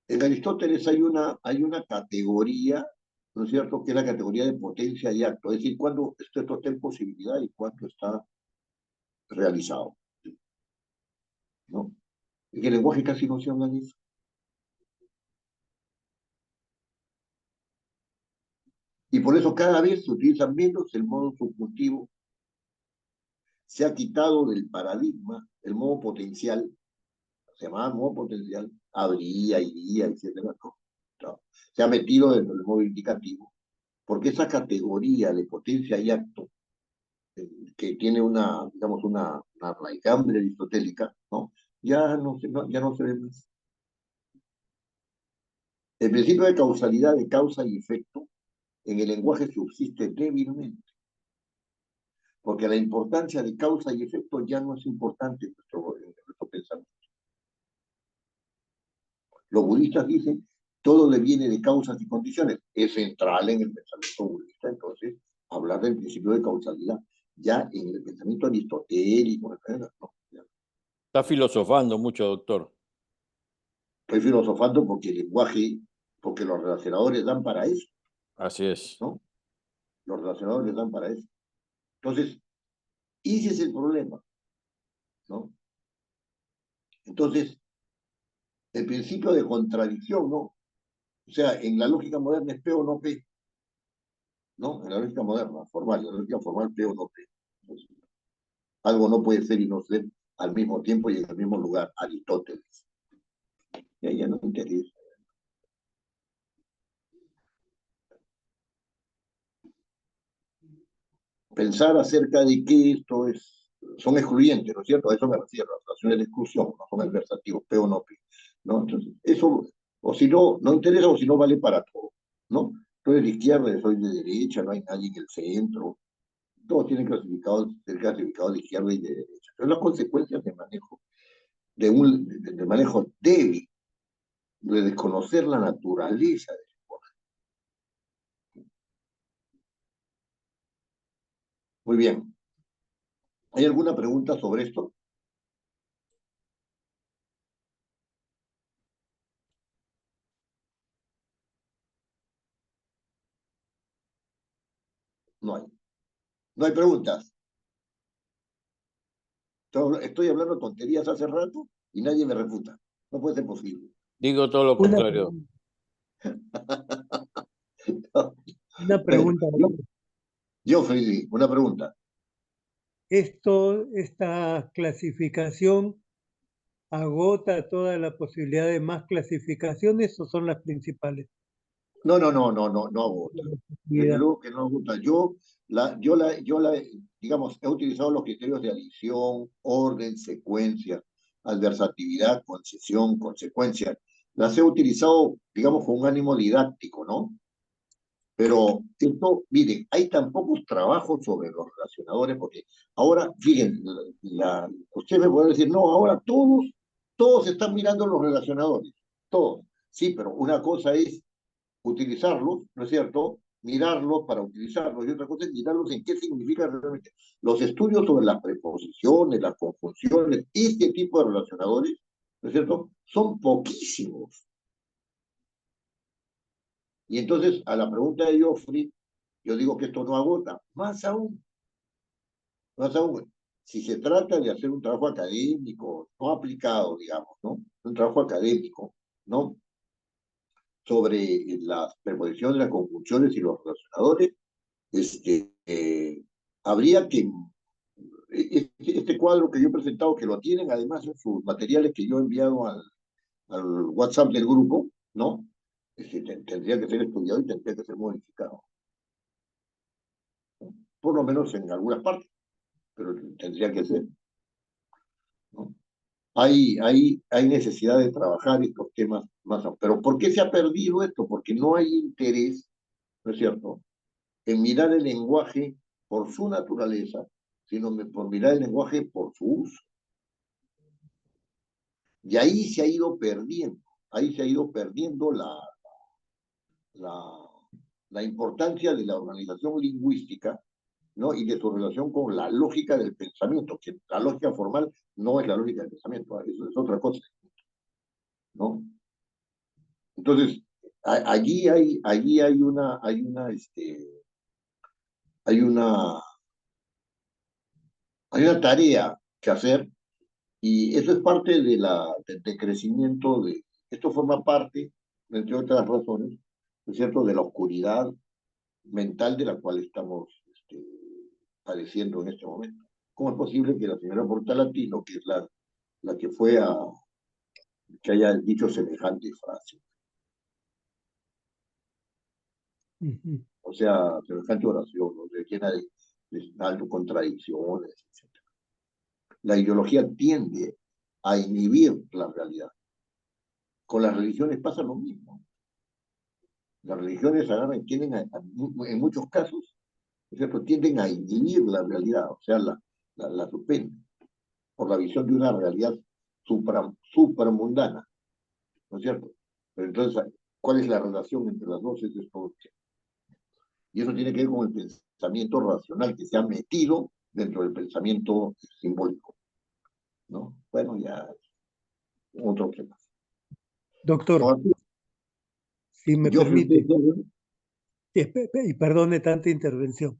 en Aristóteles hay una categoría, ¿no es cierto?, que es la categoría de potencia y acto, es decir, cuándo esto está en posibilidad y cuándo está realizado, ¿no? En el lenguaje casi no se habla de eso. Y por eso cada vez se utiliza menos el modo subjuntivo, se ha quitado del paradigma el modo potencial, se llamaba modo potencial, habría, iría, etcétera, no. Se ha metido dentro del modo indicativo, porque esa categoría de potencia y acto, que tiene digamos, una raigambre aristotélica, ¿no?, ya no se ve más. El principio de causalidad, de causa y efecto, en el lenguaje subsiste débilmente, porque la importancia de causa y efecto ya no es importante en nuestro pensamiento. Los budistas dicen, todo le viene de causas y condiciones. Es central en el pensamiento budista, entonces, hablar del principio de causalidad. Ya en el pensamiento aristotélico, no. Está filosofando mucho, doctor. Estoy filosofando porque el lenguaje, porque los relacionadores dan para eso, Así es. ¿no? Los relacionadores dan para eso. Entonces, ese es el problema, ¿no? Entonces, el principio de contradicción, ¿no? O sea, en la lógica moderna es P o no P, ¿no? En la lógica moderna, formal, en la lógica formal P o no P. Algo no puede ser y no ser al mismo tiempo y en el mismo lugar. Aristóteles. Y a ella no interesa. Pensar acerca de que esto son excluyentes, ¿no es cierto? A eso me refiero, las relaciones de exclusión, no son adversativos, peo no pe, ¿no? Entonces, eso, o si no, no interesa o si no vale para todo, ¿no? Tú eres de izquierda, yo soy de derecha, no hay nadie en el centro, todos tienen ser clasificados de izquierda y de derecha. Pero las consecuencias de manejo, de manejo débil, de desconocer la naturaleza del lenguaje. Muy bien. ¿Hay alguna pregunta sobre esto? No hay. No hay preguntas. Estoy hablando tonterías hace rato y nadie me refuta. No puede ser posible. Digo todo lo Una, contrario. una pregunta. Yo, Freddy, una pregunta. Esta clasificación agota toda la posibilidad de más clasificaciones o son las principales? No agota. Desde luego que no agota. Digamos, he utilizado los criterios de adición, orden, secuencia, adversatividad, concesión, consecuencia. Las he utilizado, digamos, con un ánimo didáctico, ¿no? Pero esto, miren, hay tan pocos trabajos sobre los relacionadores, porque ahora, fíjense, ustedes me pueden decir, no, ahora todos están mirando los relacionadores, todos. Sí, pero una cosa es utilizarlos, ¿no es cierto? Mirarlos para utilizarlos, y otra cosa es mirarlos en qué significa realmente. Los estudios sobre las preposiciones, las conjunciones, este tipo de relacionadores, ¿no es cierto? Son poquísimos. Y entonces, a la pregunta de Geoffrey, yo digo que esto no agota. Más aún, si se trata de hacer un trabajo académico, no aplicado, digamos, ¿no? Un trabajo académico, ¿no? Sobre las preposiciones, las conjunciones y los relacionadores, habría que, este cuadro que yo he presentado, que lo tienen además en sus materiales que yo he enviado al WhatsApp del grupo, ¿no? Tendría que ser estudiado y tendría que ser modificado. Por lo menos en algunas partes, pero tendría que ser, ¿no? Hay necesidad de trabajar estos temas más. Pero ¿por qué se ha perdido esto? Porque no hay interés, ¿no es cierto?, en mirar el lenguaje por su naturaleza, sino por mirar el lenguaje por su uso. Y ahí se ha ido perdiendo la, la importancia de la organización lingüística, ¿no? Y de su relación con la lógica del pensamiento, que la lógica formal no es la lógica del pensamiento, eso es otra cosa, ¿no? Entonces, allí hay una, hay una tarea que hacer y eso es parte del crecimiento esto forma parte, entre otras razones, ¿no es cierto?, de la oscuridad mental de la cual estamos padeciendo en este momento. ¿Cómo es posible que la señora Portalatino, que es la que que haya dicho semejante frase? O sea, semejante oración, ¿no? Llena de contradicciones, etc. La ideología tiende a inhibir la realidad. Con las religiones pasa lo mismo. Las religiones tienden en muchos casos, ¿no es cierto?, tienden a inhibir la realidad, o sea, la suspenden por la visión de una realidad supramundana, ¿no es cierto? Pero entonces, ¿cuál es la relación entre las dos? Es esto. Y eso tiene que ver con el pensamiento racional que se ha metido dentro del pensamiento simbólico, ¿no? Bueno, ya otro tema. Doctor, No, si me yo fui permite, y perdone tanta intervención.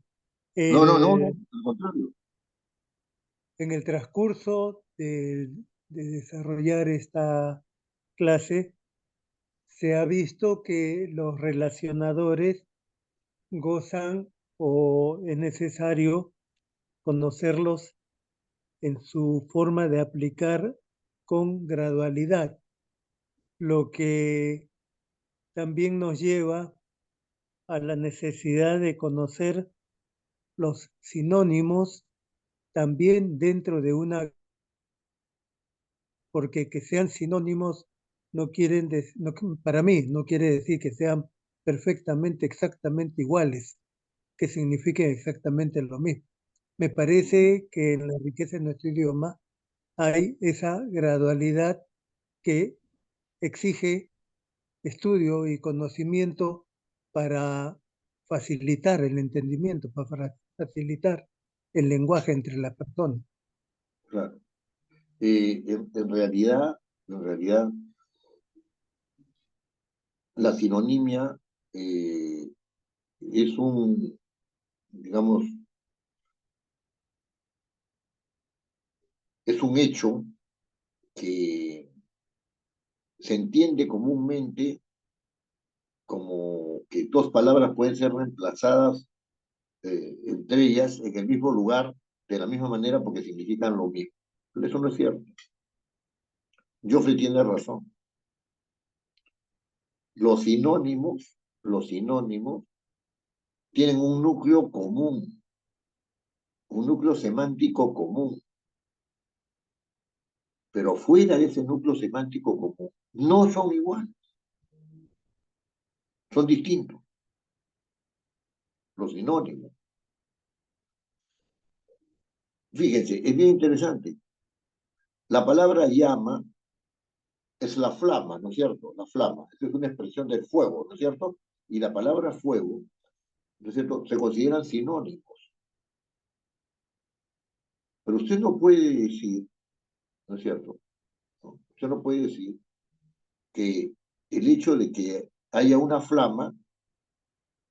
no, al contrario. En el transcurso de desarrollar esta clase, se ha visto que los relacionadores gozan o es necesario conocerlos en su forma de aplicar con gradualidad, lo que también nos lleva a la necesidad de conocer los sinónimos también dentro de una, porque que sean sinónimos no quieren, para mí, no quiere decir que sean perfectamente, exactamente iguales, que signifiquen exactamente lo mismo. Me parece que en la riqueza de nuestro idioma hay esa gradualidad que exige estudio y conocimiento para facilitar el entendimiento, para facilitar el lenguaje entre las personas. Claro. En realidad, la sinonimia es un, digamos, es un hecho que se entiende comúnmente como que dos palabras pueden ser reemplazadas entre ellas en el mismo lugar de la misma manera porque significan lo mismo. Pero eso no es cierto. Joffrey tiene razón. Los sinónimos tienen un núcleo común, un núcleo semántico común, pero fuera de ese núcleo semántico común no son iguales, son distintos los sinónimos. Fíjense, es bien interesante. La palabra llama es la flama, ¿no es cierto? La flama, esa es una expresión del fuego, ¿no es cierto? Y la palabra fuego, ¿no es cierto?, se consideran sinónimos. Pero usted no puede decir, ¿no es cierto? ¿No? Usted no puede decir que el hecho de que haya una flama,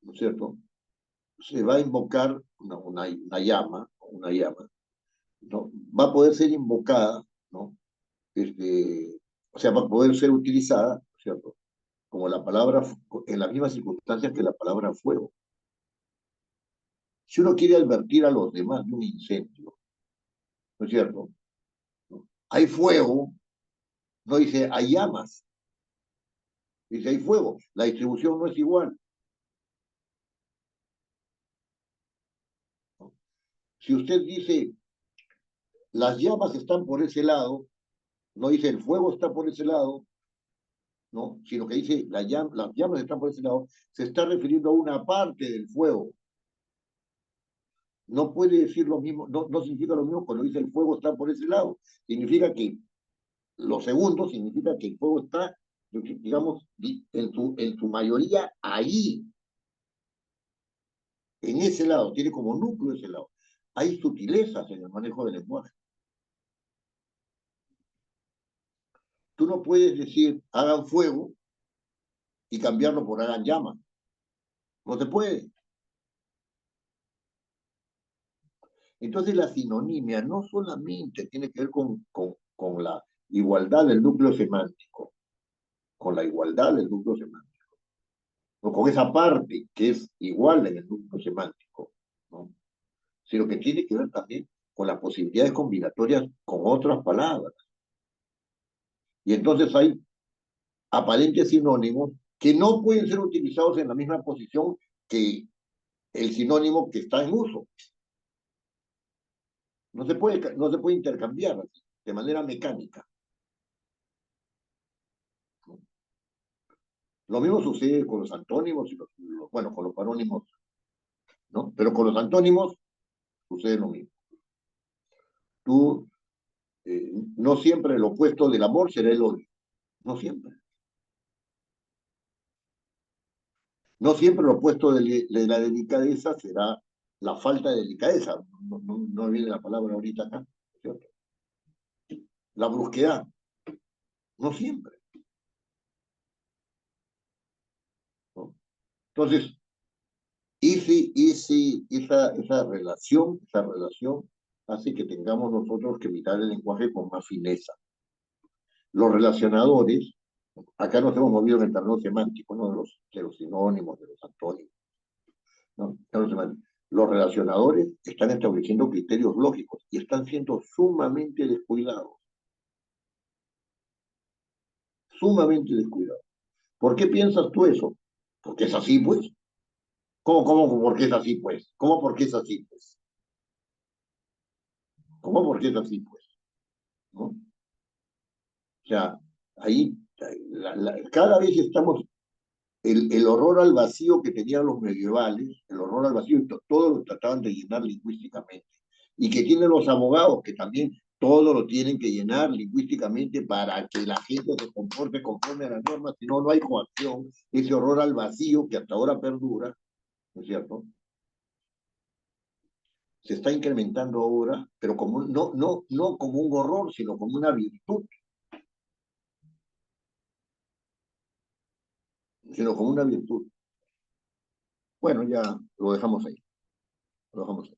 ¿no es cierto?, se va a invocar una llama, ¿no? Va a poder ser invocada, ¿no? O sea, va a poder ser utilizada, ¿cierto?, como la palabra, en las mismas circunstancias que la palabra fuego. Si uno quiere advertir a los demás de un incendio, ¿no es cierto?, ¿no? Hay fuego, no dice hay llamas, dice hay fuego. La distribución no es igual, ¿no? Si usted dice las llamas están por ese lado, no dice el fuego está por ese lado, ¿no?, sino que dice las llamas están por ese lado, se está refiriendo a una parte del fuego. No puede decir lo mismo, no significa lo mismo cuando dice el fuego está por ese lado. Significa que lo segundo significa que el fuego está, digamos, en su mayoría ahí, en ese lado, tiene como núcleo ese lado. Hay sutilezas en el manejo del lenguaje. Tú no puedes decir hagan fuego y cambiarlo por hagan llama. No se puede. Entonces la sinonimia no solamente tiene que ver con la igualdad del núcleo semántico, con la igualdad del núcleo semántico, o con esa parte que es igual en el núcleo semántico, ¿no?, sino que tiene que ver también con las posibilidades combinatorias con otras palabras. Y entonces hay aparentes sinónimos que no pueden ser utilizados en la misma posición que el sinónimo que está en uso. No se puede intercambiar de manera mecánica. Lo mismo sucede con los antónimos y bueno, con los parónimos, ¿no? Pero con los antónimos sucede lo mismo. Tú, no siempre el opuesto del amor será el odio. No siempre. No siempre lo opuesto de la delicadeza será la falta de delicadeza. No viene la palabra ahorita acá, ¿cierto? La brusquedad. No siempre, ¿no? Entonces, esa relación hace que tengamos nosotros que mirar el lenguaje con más fineza. Los relacionadores, acá nos hemos movido en el terreno semántico, ¿no?, de los sinónimos, de los antónimos, ¿no? Los relacionadores están estableciendo criterios lógicos y están siendo sumamente descuidados. Sumamente descuidados. ¿Por qué piensas tú eso? Porque es así, pues. ¿Cómo, por qué es así, pues? ¿Cómo, por qué es así, pues? ¿Cómo, por qué es así, pues? ¿No? O sea, ahí cada vez estamos, el horror al vacío que tenían los medievales, el horror al vacío, todo lo trataban de llenar lingüísticamente. Y que tienen los abogados, que también todo lo tienen que llenar lingüísticamente para que la gente se comporte conforme a las normas, si no, no hay coacción, ese horror al vacío que hasta ahora perdura, ¿no es cierto? Se está incrementando ahora, pero como, no como un horror, sino como una virtud, sino como una virtud. Bueno, ya lo dejamos ahí, lo dejamos ahí.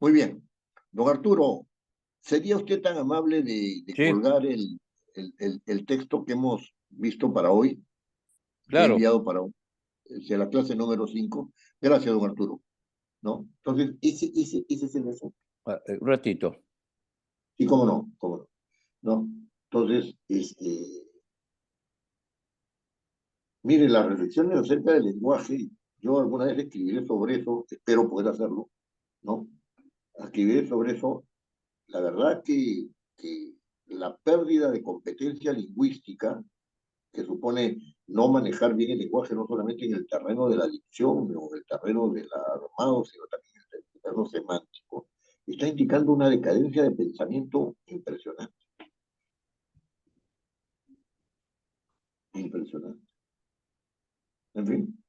Muy bien. Don Arturo, ¿sería usted tan amable de Sí, colgar el texto que hemos visto para hoy, que he claro. enviado para hacia la clase número 5? Gracias, don Arturo. ¿No? Entonces, ese es el asunto. Un ratito. Sí, cómo no, cómo no. ¿No? Entonces, mire, las reflexiones acerca del lenguaje, yo alguna vez escribiré sobre eso, espero poder hacerlo, ¿no? Escribiré sobre eso. La verdad que la pérdida de competencia lingüística, que supone no manejar bien el lenguaje, no solamente en el terreno de la dicción o en el terreno del armado, sino también en el terreno semántico, está indicando una decadencia de pensamiento impresionante. Impresionante. En fin,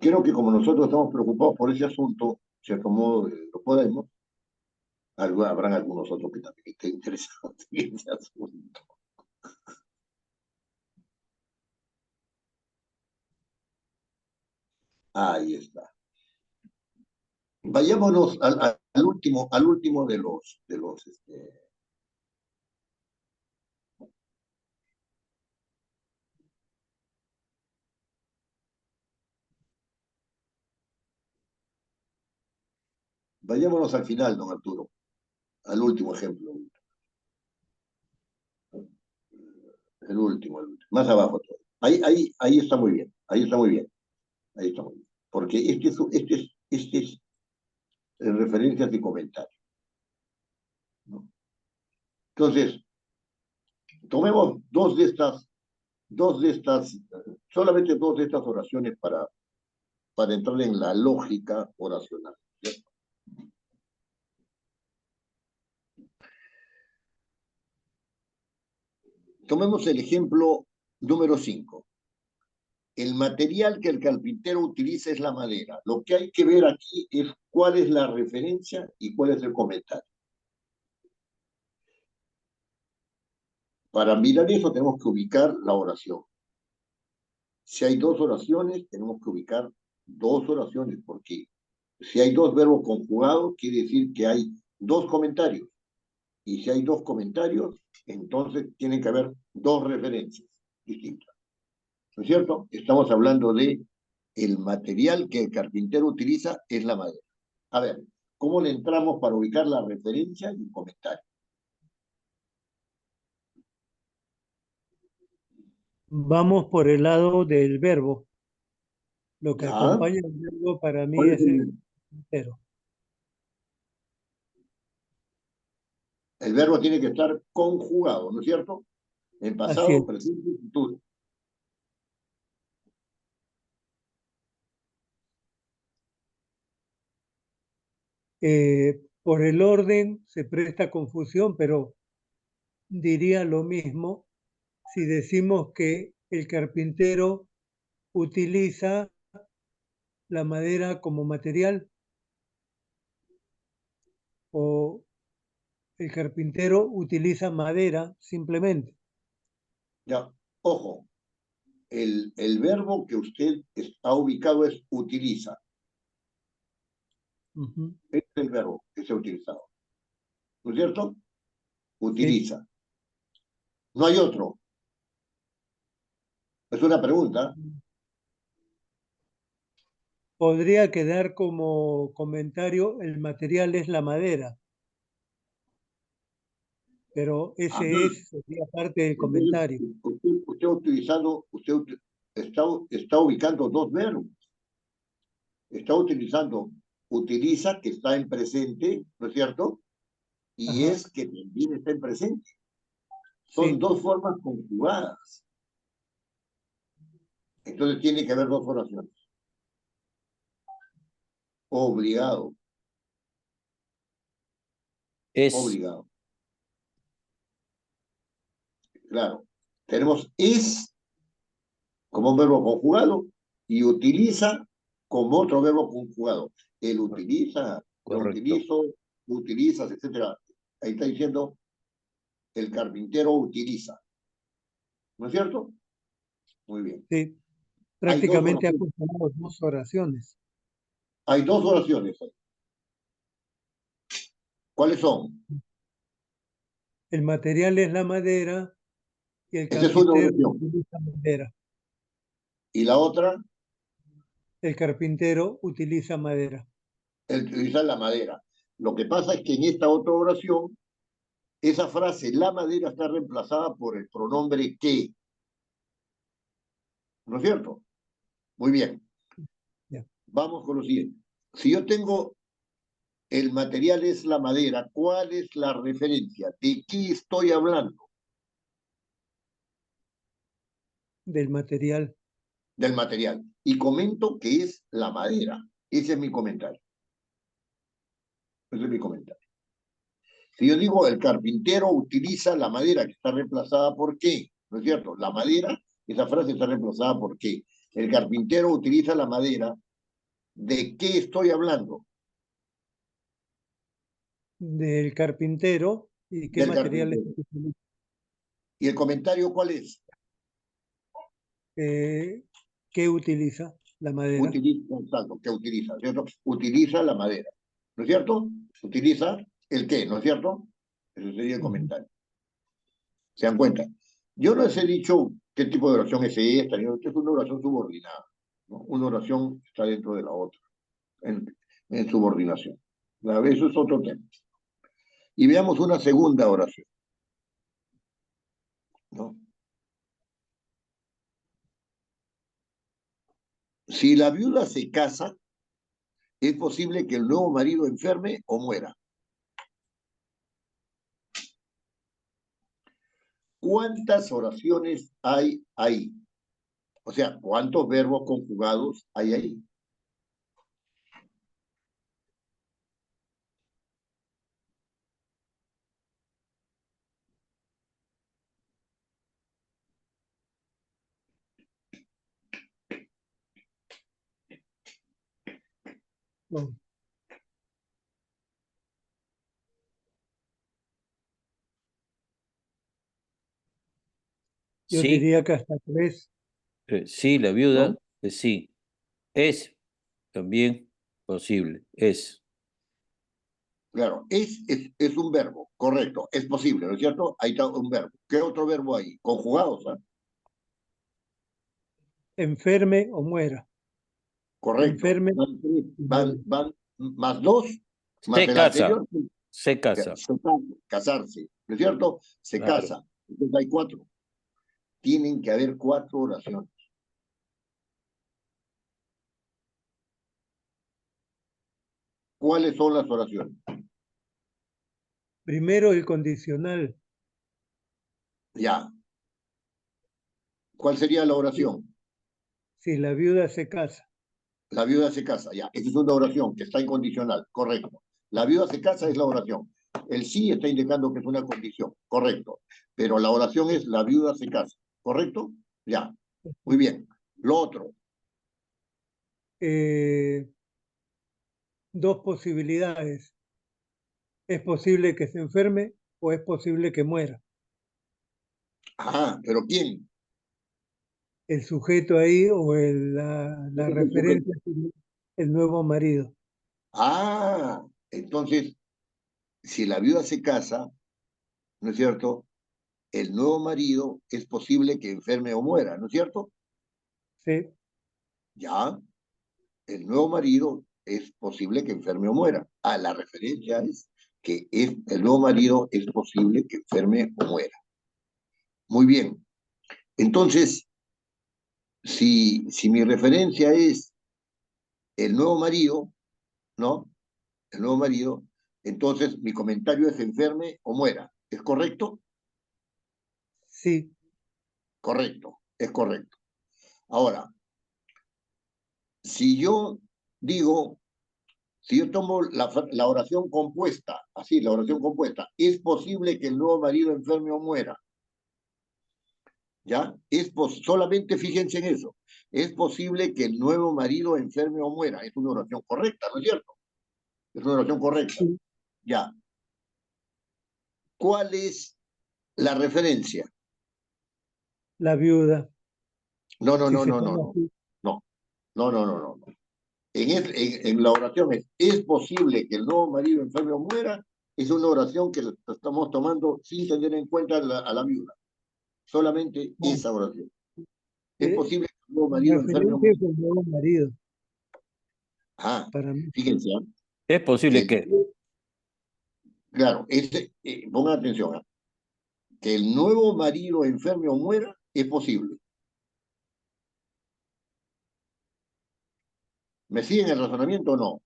creo que como nosotros estamos preocupados por ese asunto, de cierto modo, lo podemos, habrán algunos otros que también estén interesados en ese asunto. Ahí está. Vayámonos al último vayámonos al final, don Arturo, al último ejemplo. El último, más abajo todo. Ahí está muy bien, ahí está muy bien, ahí está muy bien. Porque este es referencias y comentarios, ¿no? Entonces, tomemos solamente dos de estas oraciones para entrar en la lógica oracional, ¿cierto? Tomemos el ejemplo número 5. El material que el carpintero utiliza es la madera. Lo que hay que ver aquí es cuál es la referencia y cuál es el comentario. Para mirar eso tenemos que ubicar la oración. Si hay dos oraciones, tenemos que ubicar dos oraciones, porque si hay dos verbos conjugados, quiere decir que hay dos comentarios. Y si hay dos comentarios, entonces tienen que haber dos referencias distintas. ¿No es cierto? Estamos hablando de el material que el carpintero utiliza es la madera. A ver, ¿cómo le entramos para ubicar la referencia y el comentario? Vamos por el lado del verbo. Lo que ¿Ya? acompaña el verbo para mí ¿Cuál es es el carpintero. el verbo tiene que estar conjugado, ¿no es cierto? En Así pasado, es. presente y futuro. Por el orden se presta confusión, pero diría lo mismo si decimos que el carpintero utiliza la madera como material o el carpintero utiliza madera simplemente. Ya, ojo, el verbo que usted ha ubicado es utiliza. Ujú. Este es el verbo que se ha utilizado. ¿No es cierto? Sí. Utiliza. No hay otro. Es una pregunta. podría quedar como comentario, el material es la madera, pero Ajá. sería parte del Entonces, comentario. está ubicando dos verbos. Está utilizando, utiliza, que está en presente, ¿no es cierto? Y Ajá, es que también está en presente. Son sí, dos formas conjugadas. Entonces tiene que haber dos oraciones. Obligado, Es obligado. Claro. Tenemos es como un verbo conjugado y utiliza como otro verbo conjugado. Él utiliza, yo correcto. utilizo, utilizas, etcétera. Ahí está diciendo el carpintero utiliza. ¿No es cierto? Muy bien. sí. Hay dos Prácticamente ha oraciones. funcionado dos oraciones. Hay dos oraciones. ¿Cuáles son? El material es la madera y el Esa es una carpintero oración. utiliza madera. Y la otra, El carpintero utiliza madera. el utilizar la madera. Lo que pasa es que en esta otra oración, esa frase, la madera, está reemplazada por el pronombre que. ¿No es cierto? Muy bien. Ya. Vamos con lo siguiente. Si yo tengo el material es la madera, ¿cuál es la referencia? ¿De qué estoy hablando? Del material. Del material. Y comento que es la madera. Ese es mi comentario. Ese es mi comentario. Si yo digo el carpintero utiliza la madera que está reemplazada por qué, ¿no es cierto? La madera, esa frase está reemplazada por qué. El carpintero utiliza la madera. ¿De qué estoy hablando? Del carpintero y qué Del materiales carpintero. utiliza. ¿Y el comentario cuál es? Eh, ¿Qué utiliza la madera? Utiliza, exacto, ¿qué utiliza? ¿Cierto? Utiliza la madera. ¿No es cierto? Utiliza el qué, ¿no es cierto? Ese sería el Ujú. comentario. ¿Se dan cuenta? Yo no les he dicho qué tipo de oración es esta, es una oración subordinada, ¿no? Una oración está dentro de la otra, en subordinación. Eso es otro tema. Y veamos una segunda oración, ¿no? Si la viuda se casa, es posible que el nuevo marido enferme o muera. ¿Cuántas oraciones hay ahí? O sea, ¿cuántos verbos conjugados hay ahí? No, yo Sí, diría que hasta tres, sí, la ¿No? viuda, sí. Es también posible. Es. Claro, es un verbo, correcto, es posible, ¿no es cierto? Ahí está un verbo. ¿Qué otro verbo hay? Conjugados, ¿ah? enferme o muera. Correcto. Enferme Van, tres, y muera. van más dos, más Se el casa. anterior, Se casa. casarse, ¿no es cierto? Se Claro. casa. Entonces hay cuatro. Tienen que haber cuatro oraciones. ¿Cuáles son las oraciones? Primero el condicional. Ya. ¿Cuál sería la Si oración? si la viuda se casa. La viuda se casa, ya. Esa es una oración que está incondicional, correcto. La viuda se casa es la oración. El sí está indicando que es una condición, correcto. Pero la oración es la viuda se casa, ¿correcto? Ya. Muy bien. Lo otro, Eh, Dos posibilidades. Es posible que se enferme o es posible que muera. pero ¿quién? El sujeto ahí o la Ese es el sujeto. referencia es el nuevo marido. Entonces, si la viuda se casa, ¿no es cierto? El nuevo marido es posible que enferme o muera, ¿no es cierto? ¿Sí? Ya. el nuevo marido es posible que enferme o muera. Ah, la referencia es que el nuevo marido es posible que enferme o muera. Muy bien. Entonces, si mi referencia es el nuevo marido, ¿no? El nuevo marido, entonces mi comentario es enferme o muera. ¿Es correcto? Sí, Correcto, es correcto. Ahora, si yo digo, si yo tomo la oración compuesta, así, la oración compuesta, es posible que el nuevo marido enferme o muera. ¿Ya? Solamente fíjense en eso. Es posible que el nuevo marido enferme o muera. Es una oración correcta, ¿no es cierto? Es una oración correcta. sí, Ya. ¿Cuál es la referencia? la viuda, No, no, si no, se no, no, toma no. así. No, no, no, no, no. En la oración es posible que el nuevo marido enferme o muera, es una oración que estamos tomando sin tener en cuenta a la viuda. Solamente No, esa oración. Es posible que el nuevo la marido enferme o referencia muera. es el nuevo marido, Ah, para mí. fíjense, ¿ah? Es Que posible que, claro, pongan atención, ¿ah? Que el nuevo marido enferme o muera es posible. ¿Me siguen el razonamiento o no?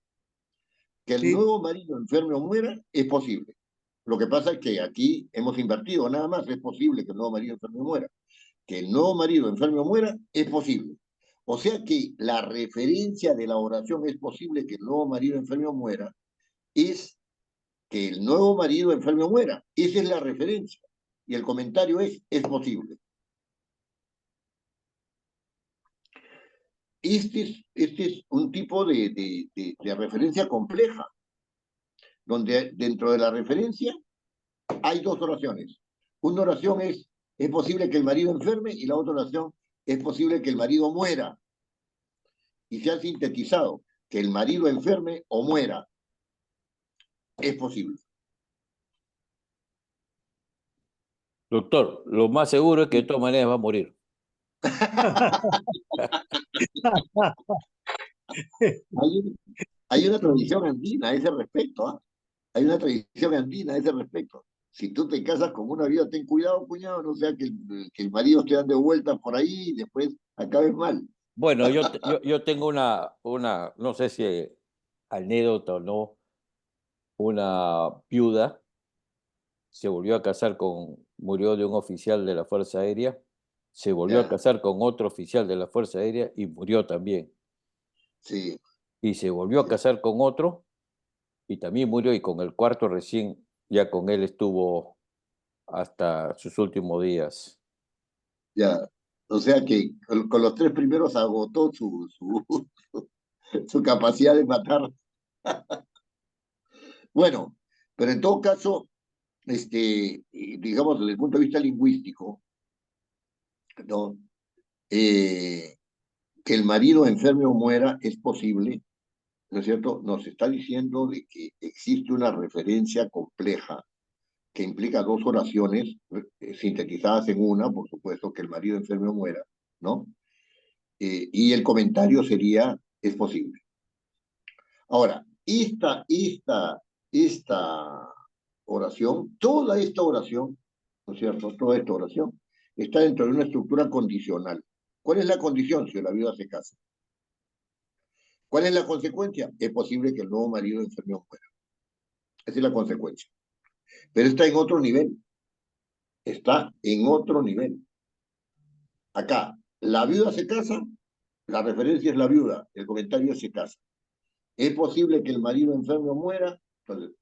Que el Sí, nuevo marido enferme o muera es posible. Lo que pasa es que aquí hemos invertido, nada más es posible que el nuevo marido enferme o muera. Que el nuevo marido enferme o muera es posible. O sea que la referencia de la oración es posible que el nuevo marido enferme o muera es que el nuevo marido enferme o muera. Esa es la referencia. Y el comentario es posible. Este es un tipo de referencia compleja, donde dentro de la referencia hay dos oraciones. Una oración es posible que el marido enferme y la otra oración es posible que el marido muera. Y se ha sintetizado que el marido enferme o muera. Es posible. doctor, lo más seguro es que de todas maneras va a morir. Hay, hay una tradición andina a ese respecto, ¿ah? Hay una tradición andina a ese respecto. Si tú te casas con una viuda, ten cuidado, cuñado, no sea que el marido esté dando vueltas por ahí y después acabes mal. Bueno, yo tengo no sé si anécdota o no, una viuda se volvió a casar murió de un oficial de la Fuerza Aérea, se volvió a Ya, casar con otro oficial de la Fuerza Aérea y murió también. sí, Y se volvió a casar con otro y también murió y con el cuarto recién, ya con él estuvo hasta sus últimos días. ya. O sea que con los tres primeros agotó su capacidad de matar. Bueno, pero en todo caso, digamos, desde el punto de vista lingüístico, ¿no? Eh, que el marido enferme o muera es posible, ¿no es cierto? Nos está diciendo de que existe una referencia compleja que implica dos oraciones sintetizadas en una, por supuesto, que el marido enferme o muera, ¿no? Y el comentario sería, es posible. Ahora, esta oración, toda esta oración, ¿no es cierto? Toda esta oración está dentro de una estructura condicional. ¿Cuál es la condición si la viuda se casa? ¿Cuál es la consecuencia? Es posible que el nuevo marido enferme o muera. Esa es la consecuencia. Pero está en otro nivel. Está en otro nivel. Acá, la viuda se casa, la referencia es la viuda, el comentario es se casa. Es posible que el marido enferme o muera, entonces,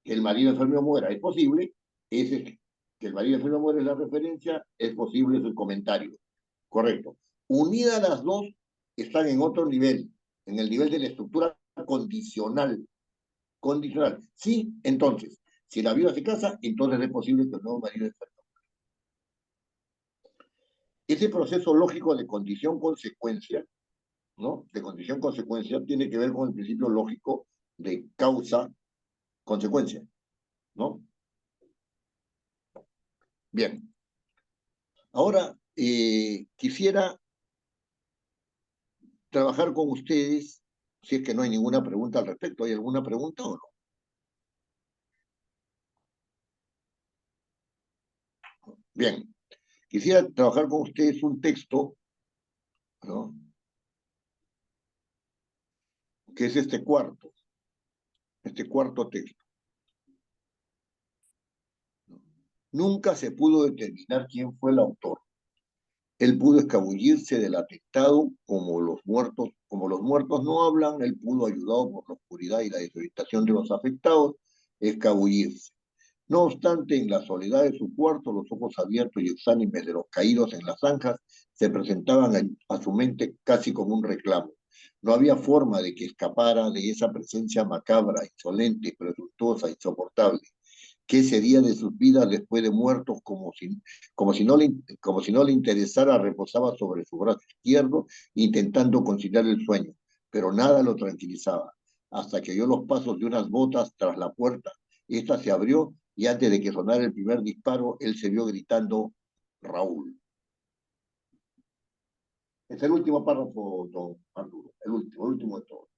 que el marido enferme o muera es posible, que el marido enferme o muera es la referencia, es posible es el comentario. Correcto. Unidas las dos, están en otro nivel, en el nivel de la estructura condicional. Condicional. Sí, entonces, si la viuda se casa, entonces es posible que el nuevo marido enferme. Ese proceso lógico de condición-consecuencia, ¿no? De condición-consecuencia tiene que ver con el principio lógico de causa-consecuencia, ¿no? Bien. Ahora, quisiera trabajar con ustedes Si es que no hay ninguna pregunta al respecto. ¿Hay alguna pregunta o no? Bien. Quisiera trabajar con ustedes un texto, ¿no? Que es este cuarto texto. Nunca se pudo determinar quién fue el autor. Él pudo escabullirse del atentado como los muertos no hablan, él pudo, ayudado por la oscuridad y la desorientación de los afectados, escabullirse. No obstante, en la soledad de su cuarto, los ojos abiertos y exánimes de los caídos en las zanjas se presentaban a su mente casi como un reclamo. No había forma de que escapara de esa presencia macabra, insolente, presuntuosa, insoportable. ¿Qué sería de sus vidas después de muertos? Como si no le interesara, reposaba sobre su brazo izquierdo, intentando conciliar el sueño, pero nada lo tranquilizaba, hasta que oyó los pasos de unas botas tras la puerta. Esta se abrió y antes de que sonara el primer disparo, él se vio gritando: Raúl. Es el último párrafo, don Arturo, el último de todo.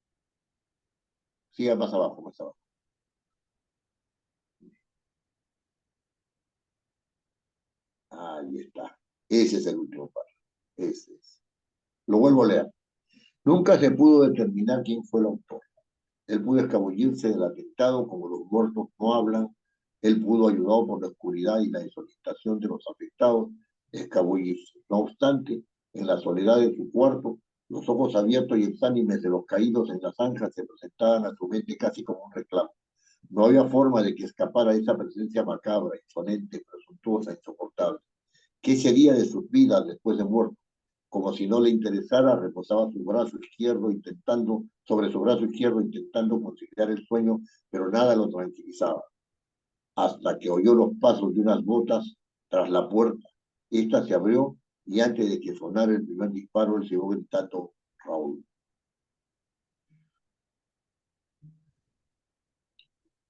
Siga más abajo, más abajo. Ahí está. Ese es el último párrafo. Ese es. Lo vuelvo a leer. Nunca se pudo determinar quién fue el autor. Él pudo escabullirse del atentado como los muertos no hablan. Él pudo, ayudado por la oscuridad y la desorientación de los afectados, escabullirse. No obstante, en la soledad de su cuarto, los ojos abiertos y exánimes de los caídos en las zanjas se presentaban a su mente casi como un reclamo. No había forma de que escapara esa presencia macabra, insolente, presuntuosa, insoportable. ¿Qué sería de sus vidas después de muerto? Como si no le interesara, reposaba sobre su brazo izquierdo, intentando conciliar el sueño, pero nada lo tranquilizaba, hasta que oyó los pasos de unas botas tras la puerta. Esta se abrió y antes de que sonara el primer disparo, él se oyó gritando: Raúl.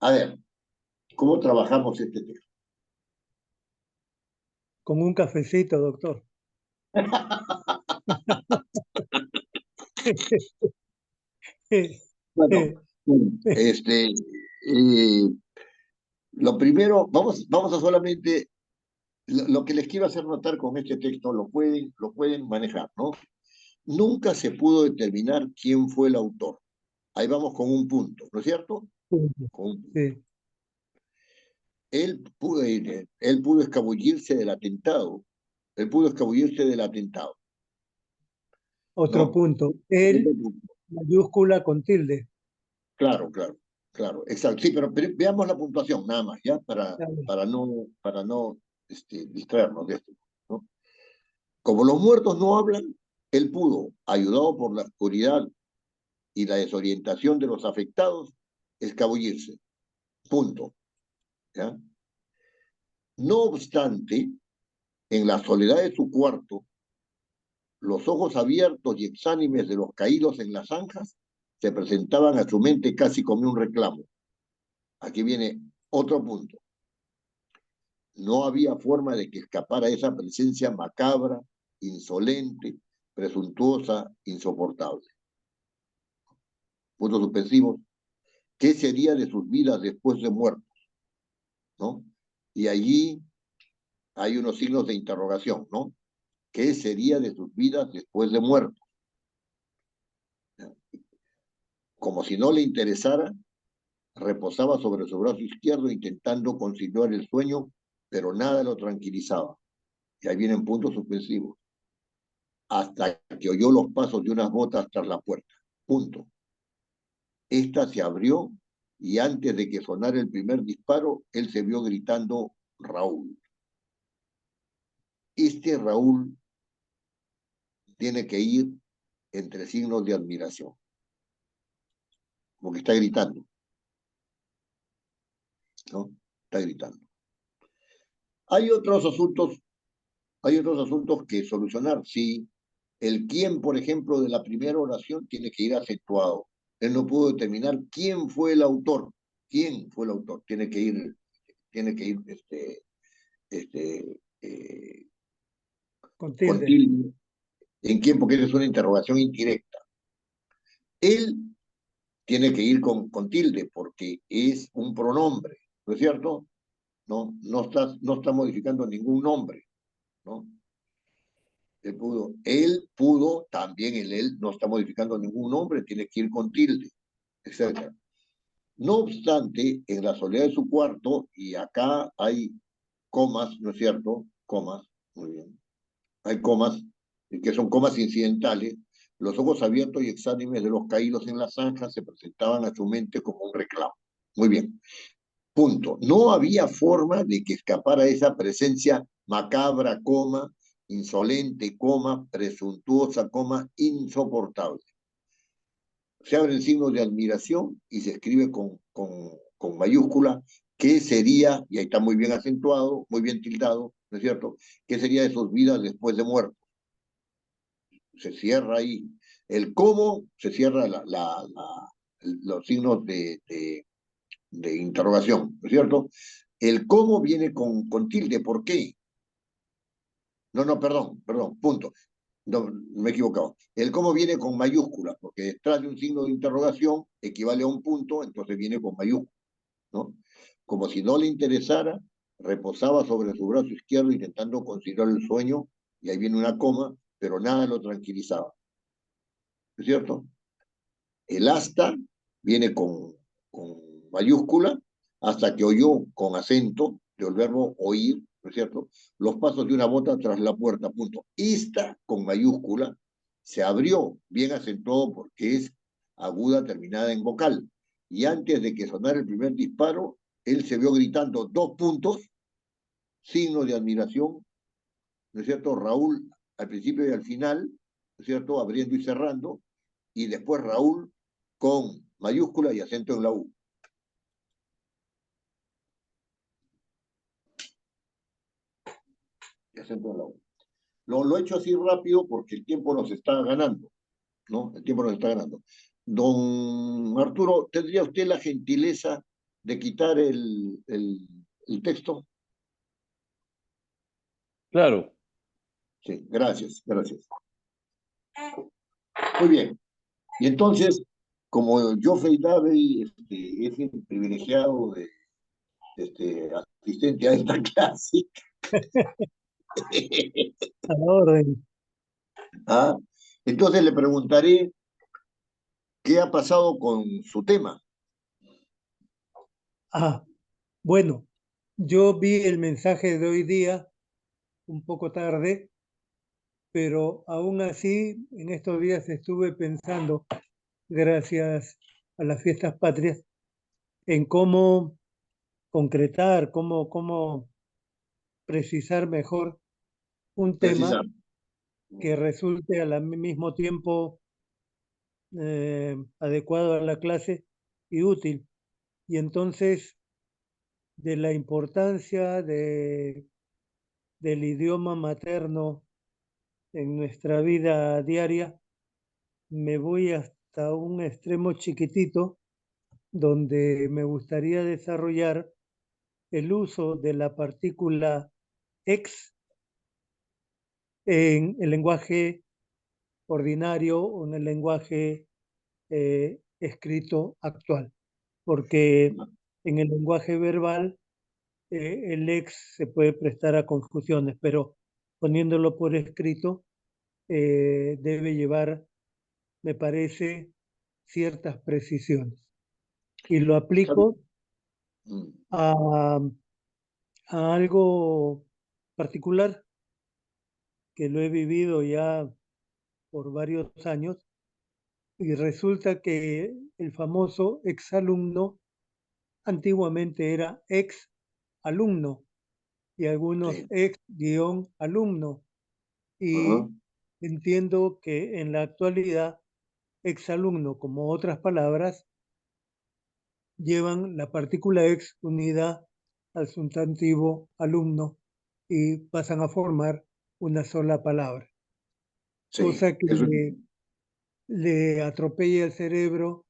A ver, ¿cómo trabajamos este texto? Con un cafecito, doctor. Bueno, lo primero, vamos a solamente, lo que les quiero hacer notar con este texto, lo pueden manejar, ¿no? Nunca se pudo determinar quién fue el autor. Ahí vamos con un punto, ¿no es cierto? Sí. Él pudo escabullirse del atentado. Él pudo escabullirse del atentado. Otro ¿No? punto. Él, mayúscula con tilde. Claro, exacto. Sí, pero veamos la puntuación, nada más, ¿ya? Para no distraernos de esto, ¿no? Como los muertos no hablan, él pudo, ayudado por la oscuridad y la desorientación de los afectados, escabullirse. Punto. ¿Ya? No obstante, en la soledad de su cuarto, los ojos abiertos y exánimes de los caídos en las zanjas se presentaban a su mente casi como un reclamo. Aquí viene otro punto. No había forma de que escapara esa presencia macabra, insolente, presuntuosa, insoportable. Puntos suspensivos. ¿Qué sería de sus vidas después de muertos? ¿No? Y allí hay unos signos de interrogación, ¿no? ¿Qué sería de sus vidas después de muertos? Como si no le interesara, reposaba sobre su brazo izquierdo intentando conciliar el sueño, pero nada lo tranquilizaba. Y ahí vienen puntos suspensivos. Hasta que oyó los pasos de unas botas tras la puerta. Punto. Esta se abrió y antes de que sonara el primer disparo, él se vio gritando: Raúl. Este Raúl tiene que ir entre signos de admiración, porque está gritando, ¿no? Está gritando. Hay otros asuntos que solucionar. Sí, el quién, por ejemplo, de la primera oración tiene que ir acentuado. Él no pudo determinar quién fue el autor. ¿Quién fue el autor? Tiene que ir Con con tilde. tilde. ¿En quién? Porque esa es una interrogación indirecta. Él tiene que ir con tilde porque es un pronombre, ¿no es cierto? No está modificando ningún nombre, ¿no? Él pudo, también el él no está modificando ningún nombre, tiene que ir con tilde, etc. No obstante, en la soledad de su cuarto, y acá hay comas, ¿no es cierto? Comas, muy bien. Hay comas, que son comas incidentales. Los ojos abiertos y exánimes de los caídos en la zanja se presentaban a su mente como un reclamo. Muy bien. Punto. No había forma de que escapara esa presencia macabra, coma, insolente, coma, presuntuosa, coma, insoportable. Se abren signos de admiración y se escribe con mayúscula, ¿qué sería? Y ahí está muy bien acentuado, muy bien tildado, ¿no es cierto? ¿Qué sería de sus vidas después de muerto? Se cierra ahí. El cómo se cierra los signos de interrogación, ¿no es cierto? El cómo viene con tilde, ¿por qué? No, perdón, punto. No, me he equivocado. El cómo viene con mayúsculas, porque detrás de un signo de interrogación equivale a un punto, entonces viene con mayúsculas, ¿no? Como si no le interesara, reposaba sobre su brazo izquierdo intentando conciliar el sueño, y ahí viene una coma, pero nada lo tranquilizaba, ¿no es cierto? El hasta viene con mayúscula hasta que oyó con acento del verbo oír, ¿no es cierto? Los pasos de una bota tras la puerta, punto. Esta con mayúscula se abrió, bien acentuado porque es aguda terminada en vocal. Y antes de que sonara el primer disparo, él se vio gritando dos puntos, signo de admiración, ¿no es cierto? Raúl al principio y al final, ¿no es cierto? Abriendo y cerrando, y después Raúl con mayúscula y acento en la U. Y acento en la U. Lo he hecho así rápido porque el tiempo nos está ganando, ¿no? El tiempo nos está ganando. Don Arturo, ¿tendría usted la gentileza de quitar el texto? Claro. Sí, gracias. Muy bien. Y entonces, como Geoffrey Davey es el privilegiado de asistente a esta clase, A la orden. ¿ah? Entonces le preguntaré qué ha pasado con su tema. Ah, bueno, yo vi el mensaje de hoy día un poco tarde, pero aún así en estos días estuve pensando, gracias a las fiestas patrias, en cómo concretar, cómo precisar mejor un tema Precisar. que resulte al mismo tiempo adecuado a la clase y útil. Y entonces, de la importancia del idioma materno en nuestra vida diaria, me voy hasta un extremo chiquitito donde me gustaría desarrollar el uso de la partícula ex en el lenguaje ordinario o en el lenguaje escrito actual, porque en el lenguaje verbal el ex se puede prestar a confusiones, pero poniéndolo por escrito debe llevar, me parece, ciertas precisiones. Y lo aplico a, a algo particular que lo he vivido ya por varios años y resulta que el famoso exalumno antiguamente era ex alumno y algunos Sí. ex-alumno. Ajá. Y entiendo que en la actualidad exalumno, como otras palabras, llevan la partícula ex unida al sustantivo alumno y pasan a formar una sola palabra, Sí, cosa que eso es. le atropella el cerebro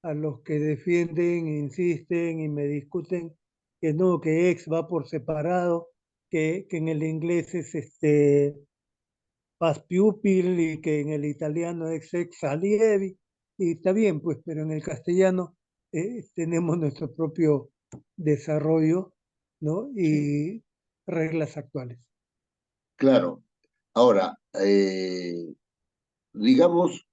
a los que defienden, insisten y me discuten que no, que ex va por separado, que en el inglés es past pupil y que en el italiano es ex allievi. Y está bien, pues, pero en el castellano tenemos nuestro propio desarrollo, ¿no? Sí, Y reglas actuales. claro. Ahora, digamos,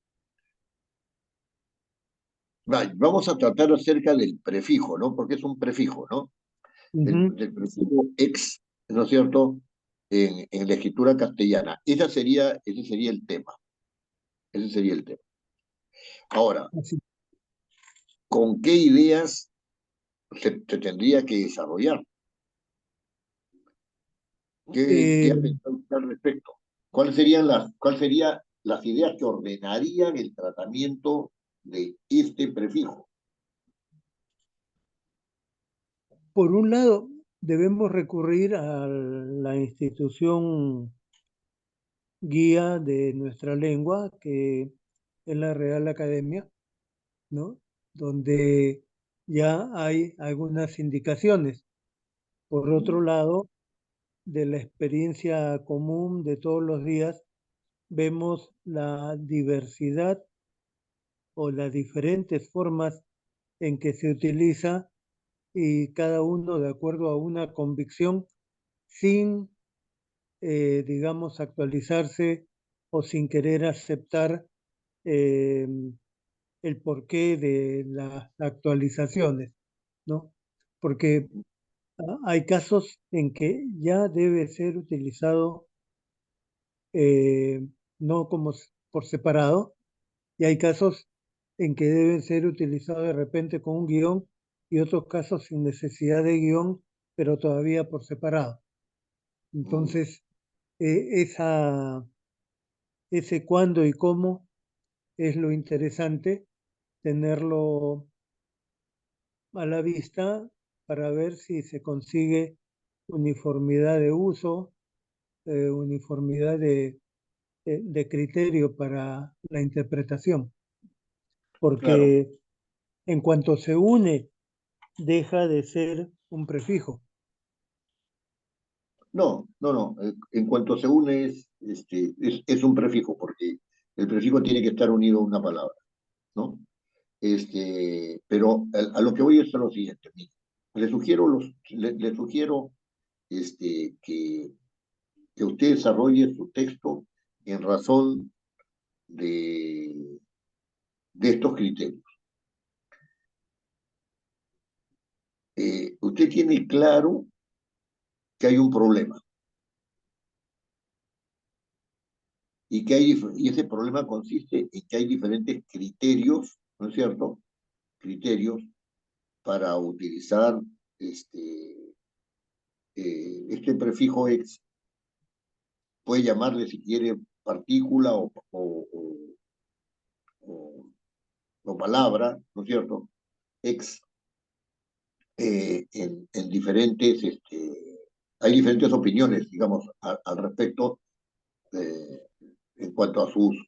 vamos a tratar acerca del prefijo, ¿no? Porque es un prefijo, ¿no? Ujú. Del prefijo ex, ¿no es cierto? En la escritura castellana. Ese sería el tema. Ese sería el tema. Ahora, Así. ¿con qué ideas se tendría que desarrollar? ¿Qué Eh, ha pensado usted al respecto? ¿Cuáles serían las ideas que ordenarían el tratamiento de este prefijo? por un lado, debemos recurrir a la institución guía de nuestra lengua, que es la Real Academia, ¿no? Donde ya hay algunas indicaciones. Por otro lado, de la experiencia común de todos los días, vemos la diversidad o las diferentes formas en que se utiliza y cada uno de acuerdo a una convicción sin, digamos, actualizarse o sin querer aceptar eh, el porqué de las actualizaciones, ¿no? Porque hay casos en que ya debe ser utilizado no como por separado, y hay casos en que deben ser utilizados de repente con un guión y otros casos sin necesidad de guión, pero todavía por separado. Mm, Entonces, ese cuándo y cómo es lo interesante, tenerlo a la vista para ver si se consigue uniformidad de uso, uniformidad de criterio para la interpretación, claro. porque en cuanto se une, deja de ser un prefijo. No, no, no. En cuanto se une es un prefijo, porque el prefijo tiene que estar unido a una palabra, ¿no? Pero a lo que voy es a lo siguiente. Mire, le sugiero que usted desarrolle su texto en razón de, de estos criterios. Usted tiene claro que hay un problema y ese problema consiste en que hay diferentes criterios, ¿no es cierto? Criterios para utilizar este prefijo ex. Puede llamarle si quiere partícula o, o palabra, ¿no es cierto? Ex, en diferentes, hay diferentes opiniones, digamos, al respecto eh, en cuanto a su uso.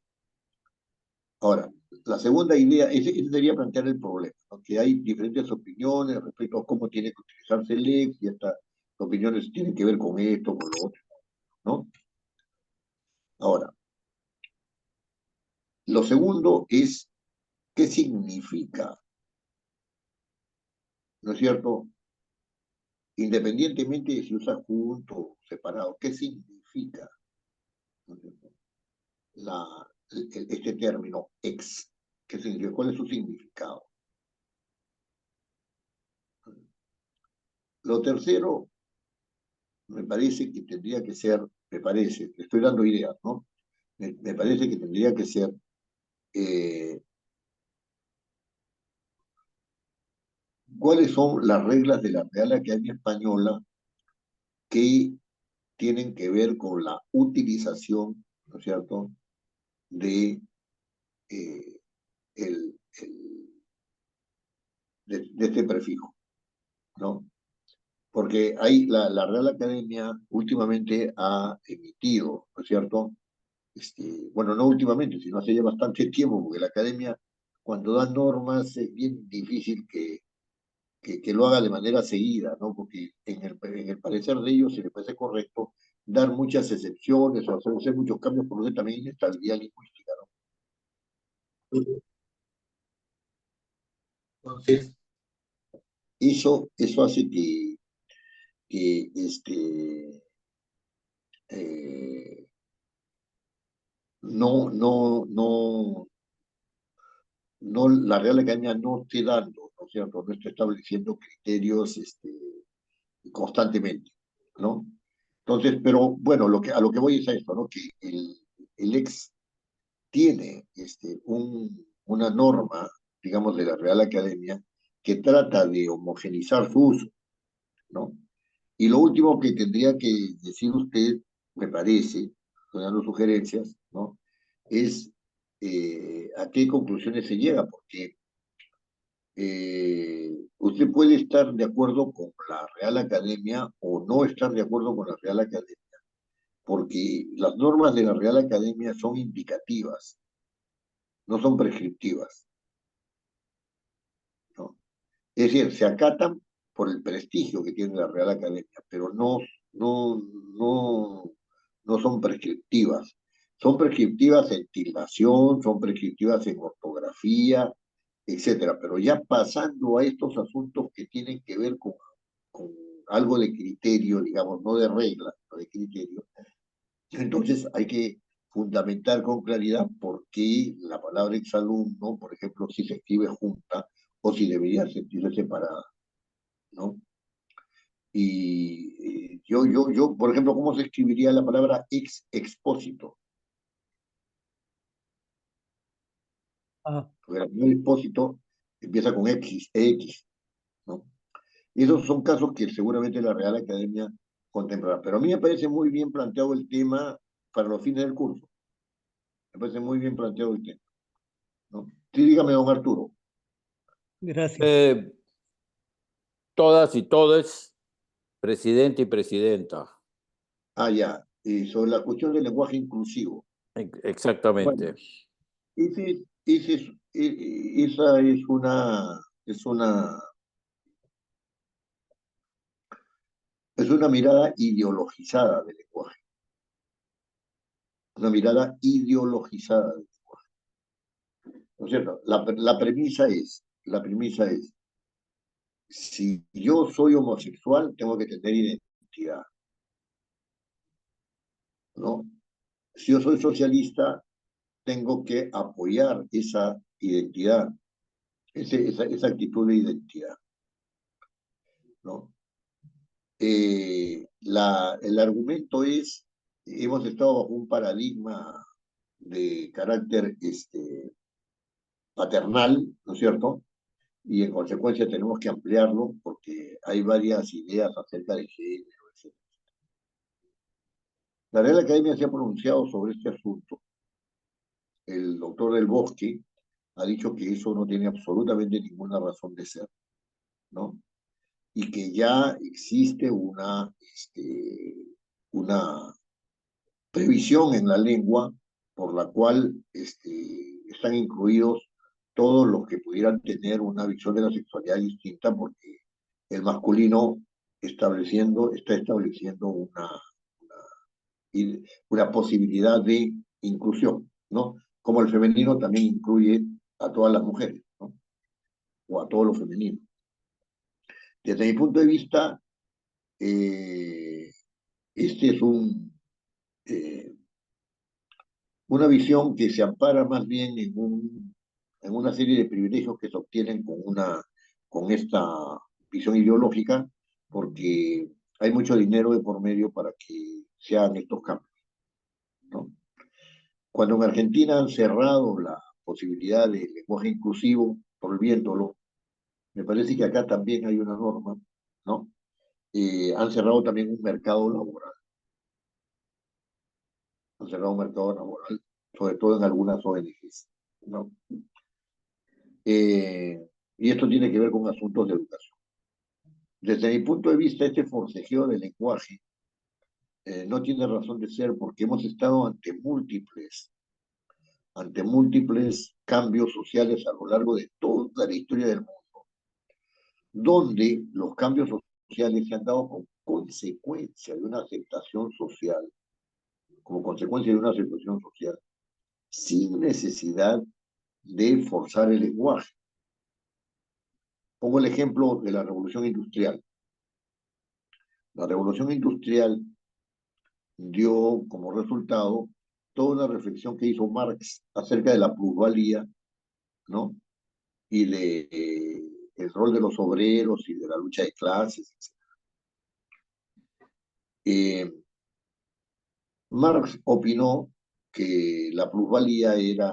Ahora, la segunda idea, ese sería plantear el problema, ¿no? Que hay diferentes opiniones respecto a cómo tiene que utilizarse el ex, y estas opiniones tienen que ver con esto, con lo otro, ¿no? Ahora, lo segundo es qué significa, ¿no es cierto? Independientemente de si usa junto o separado, ¿qué significa, ¿no es cierto? Este término ex? ¿Qué significa? ¿Cuál es su significado? Lo tercero, me parece que tendría que ser, me parece, le estoy dando ideas, ¿no? Me parece que tendría que ser eh, cuáles son las reglas de la Real Academia Española que tienen que ver con la utilización, ¿no es cierto?, de, eh, el, el, de este prefijo, ¿no? Porque la Real Academia últimamente ha emitido, ¿no es cierto? Bueno, no últimamente, sino hace ya bastante tiempo, porque la Academia, cuando da normas, es bien difícil que lo haga de manera seguida, ¿no? Porque en el parecer de ellos se les parece correcto dar muchas excepciones o hacer muchos cambios por lo que también inestabilidad lingüística, ¿no? Entonces, eso hace que eh, la Real Academia no esté dando, ¿no es cierto? No está estableciendo criterios constantemente, ¿no? Entonces, pero bueno, a lo que voy es a esto, ¿no? Que el ex tiene una norma, digamos, de la Real Academia que trata de homogenizar su uso, ¿no? Y lo último que tendría que decir usted, me parece, dando sugerencias, ¿no? Es a qué conclusiones se llega, porque usted puede estar de acuerdo con la Real Academia o no estar de acuerdo con la Real Academia, porque las normas de la Real Academia son indicativas, no son prescriptivas, ¿no? Es decir, se acatan por el prestigio que tiene la Real Academia, pero no, no son prescriptivas. Son prescriptivas en tildación, son prescriptivas en ortografía, etcétera. Pero ya pasando a estos asuntos que tienen que ver con algo de criterio, digamos, no de regla, sino de criterio, entonces hay que fundamentar con claridad por qué la palabra exalumno, por ejemplo, si se escribe junta o si debería sentirse separada, ¿no? Y por ejemplo, ¿cómo se escribiría la palabra expósito? Ah, Porque la palabra expósito empieza con X, ¿no? Y esos son casos que seguramente la Real Academia contemplará. Pero a mí me parece muy bien planteado el tema para los fines del curso. Me parece muy bien planteado el tema, ¿no? Sí, dígame, don Arturo. gracias. Todas y todes, presidente y presidenta. Ah, ya. Sobre la cuestión del lenguaje inclusivo. Bueno, Exactamente. ese- ese es- esa es una mirada ideologizada del lenguaje. Una mirada ideologizada del lenguaje. ¿No es cierto? La premisa es, si yo soy homosexual, tengo que tener identidad, ¿no? Si yo soy socialista, tengo que apoyar esa identidad, esa actitud de identidad, ¿no? El argumento es, hemos estado bajo un paradigma de carácter paternal, ¿no es cierto? Y en consecuencia tenemos que ampliarlo porque hay varias ideas acerca de género, etc. La Real Academia se ha pronunciado sobre este asunto. El doctor Del Bosque ha dicho que eso no tiene absolutamente ninguna razón de ser, ¿no? Y que ya existe una previsión en la lengua por la cual están incluidos todos los que pudieran tener una visión de la sexualidad distinta, porque el masculino está estableciendo una posibilidad de inclusión, ¿no? Como el femenino también incluye a todas las mujeres, ¿no? O a todos los femeninos. Desde mi punto de vista, eh, este es eh, una visión que se ampara más bien en una serie de privilegios que se obtienen con esta visión ideológica, porque hay mucho dinero de por medio para que se hagan estos cambios, ¿no? Cuando en Argentina han cerrado la posibilidad de lenguaje inclusivo, prohibiéndolo, me parece que acá también hay una norma, ¿no? Han cerrado también un mercado laboral, han cerrado un mercado laboral, sobre todo en algunas ONGs, ¿no? Y esto tiene que ver con asuntos de educación. Desde mi punto de vista, este forcejeo del lenguaje no tiene razón de ser porque hemos estado ante múltiples cambios sociales a lo largo de toda la historia del mundo, donde los cambios sociales se han dado como consecuencia de una aceptación social, como consecuencia de una aceptación social, sin necesidad de forzar el lenguaje. Pongo el ejemplo de la revolución industrial. La revolución industrial dio como resultado toda una reflexión que hizo Marx acerca de la plusvalía, ¿no? Y de el rol de los obreros y de la lucha de clases, etc. Marx opinó que la plusvalía era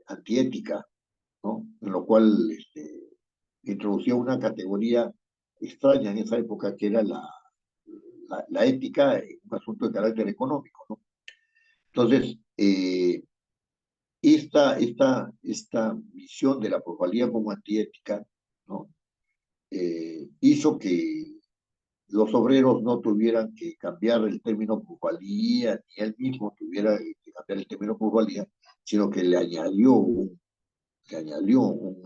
antiética, ¿no? En lo cual introducía una categoría extraña en esa época que era la ética, un asunto de carácter económico, ¿no? Entonces, esta visión de la plusvalía como antiética, ¿no? Hizo que los obreros no tuvieran que cambiar el término plusvalía, ni él mismo tuviera que cambiar el término plusvalía, sino que le añadió un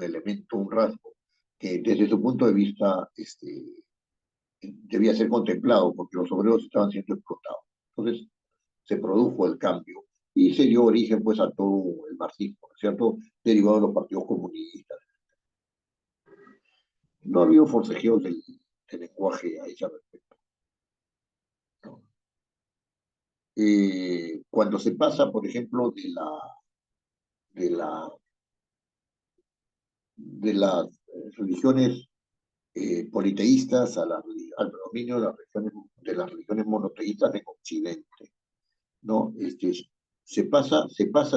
elemento, un rasgo, que desde su punto de vista debía ser contemplado, porque los obreros estaban siendo explotados. Entonces se produjo el cambio y se dio origen pues a todo el marxismo, ¿cierto? Derivado de los partidos comunistas. No ha habido forcejeos del lenguaje a ese respecto, ¿no? Cuando se pasa, por ejemplo, de, la, de las religiones politeístas al predominio de las religiones monoteístas en Occidente, ¿no? Se pasa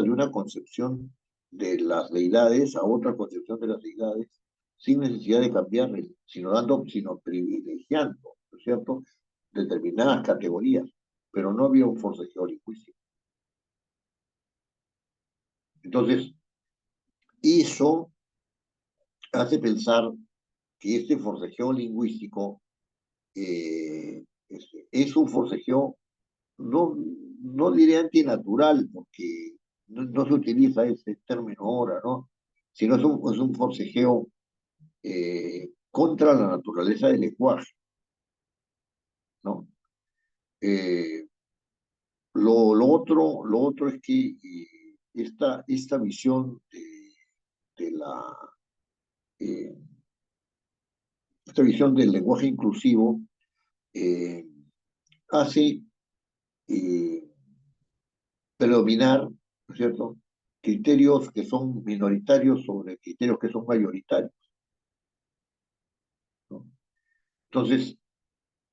de una concepción de las deidades a otra concepción de las deidades sin necesidad de cambiar, sino privilegiando, ¿no es cierto?, determinadas categorías, pero no había un forcejeo lingüístico. Entonces, eso hace pensar que este forcejeo lingüístico es un forcejeo, no diré antinatural, porque no se utiliza ese término ahora, ¿no? Sino es un forcejeo contra la naturaleza del lenguaje, ¿no? Lo otro es que esta visión de eh, esta visión del lenguaje inclusivo eh, hace predominar, ¿no es cierto?, criterios que son minoritarios sobre criterios que son mayoritarios, ¿no? Entonces,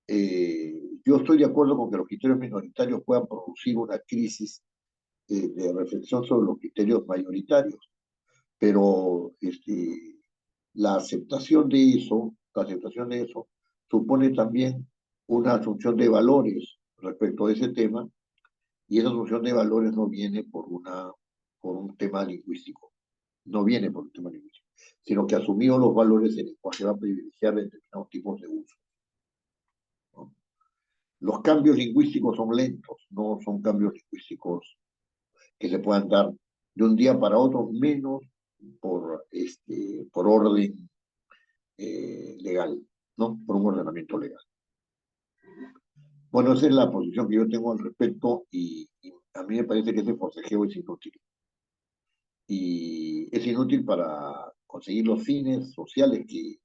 yo estoy de acuerdo con que los criterios minoritarios puedan producir una crisis de reflexión sobre los criterios mayoritarios, pero la aceptación de eso supone también una asunción de valores respecto a ese tema, y esa asunción de valores no viene por un tema lingüístico, no viene por un tema lingüístico, sino que asumidos los valores, el lenguaje va a privilegiar determinados tipos de uso, ¿no? Los cambios lingüísticos son lentos, no son cambios lingüísticos que se puedan dar de un día para otro, menos por orden legal, ¿no? Por un ordenamiento legal. Bueno, esa es la posición que yo tengo al respecto, y a mí me parece que ese forcejeo es inútil. Y es inútil para conseguir los fines sociales que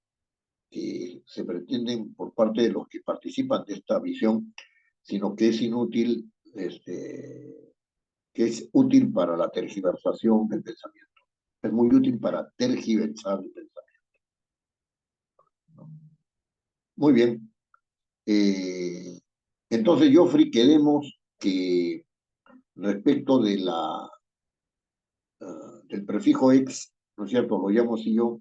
se pretenden por parte de los que participan de esta visión, sino que es inútil, que es útil para la tergiversación del pensamiento. Es muy útil para tergiversar el pensamiento, ¿no? Muy bien. Entonces, Joffrey, quedemos que respecto del prefijo ex, ¿no es cierto?, lo llamo así yo,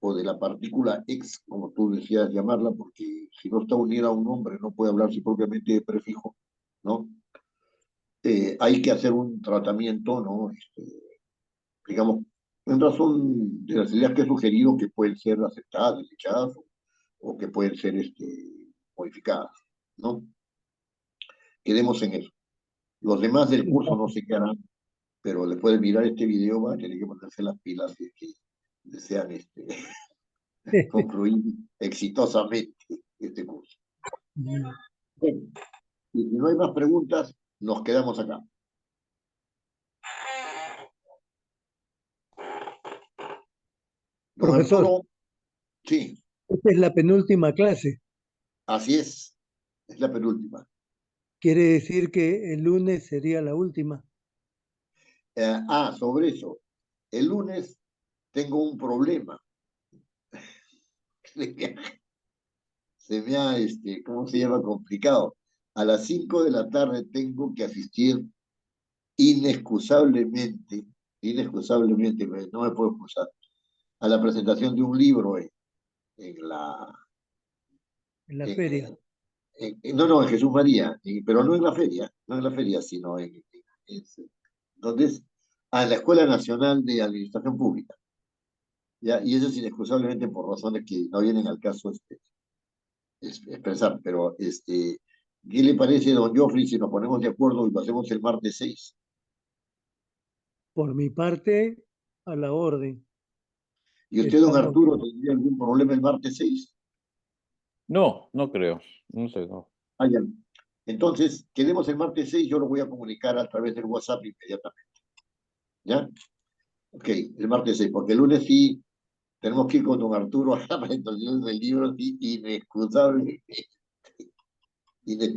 o de la partícula ex, como tú decías llamarla, porque si no está unida a un nombre no puede hablarse propiamente de prefijo, ¿no? Hay que hacer un tratamiento, ¿no? Digamos, en razón de las ideas que he sugerido, que pueden ser aceptadas, desechadas, o que pueden ser modificadas, ¿no? Quedemos en eso. Los demás del curso no sé qué harán, pero después de mirar este video van a tener que ponerse las pilas si es que desean concluir exitosamente este curso. Bueno, y si no hay más preguntas, nos quedamos acá. Don Profesor. Arturo, Sí, Esta es la penúltima clase. así es la penúltima. Quiere decir que el lunes sería la última. Sobre eso, el lunes tengo un problema. ¿Cómo se llama? Complicado. A las 5 de la tarde tengo que asistir inexcusablemente, no me puedo excusar, a la presentación de un libro en la, En la en, feria. no, en Jesús María, pero no en la feria, no en la feria, sino ¿dónde es? En la Escuela Nacional de Administración Pública. ¿Ya? Y eso es inexcusablemente por razones que no vienen al caso expresar, pero ¿qué le parece, don Geoffrey, si nos ponemos de acuerdo y lo hacemos el martes 6? Por mi parte, a la orden. ¿Y usted, don Estamos, Arturo, tendría algún problema el martes 6? No, no creo. No sé, no. Ah, ya. Entonces, quedemos el martes 6, yo lo voy a comunicar a través del WhatsApp inmediatamente. ¿Ya? Ok, el martes 6, porque el lunes sí tenemos que ir con don Arturo a la presentación del libro, sí, inexcusable.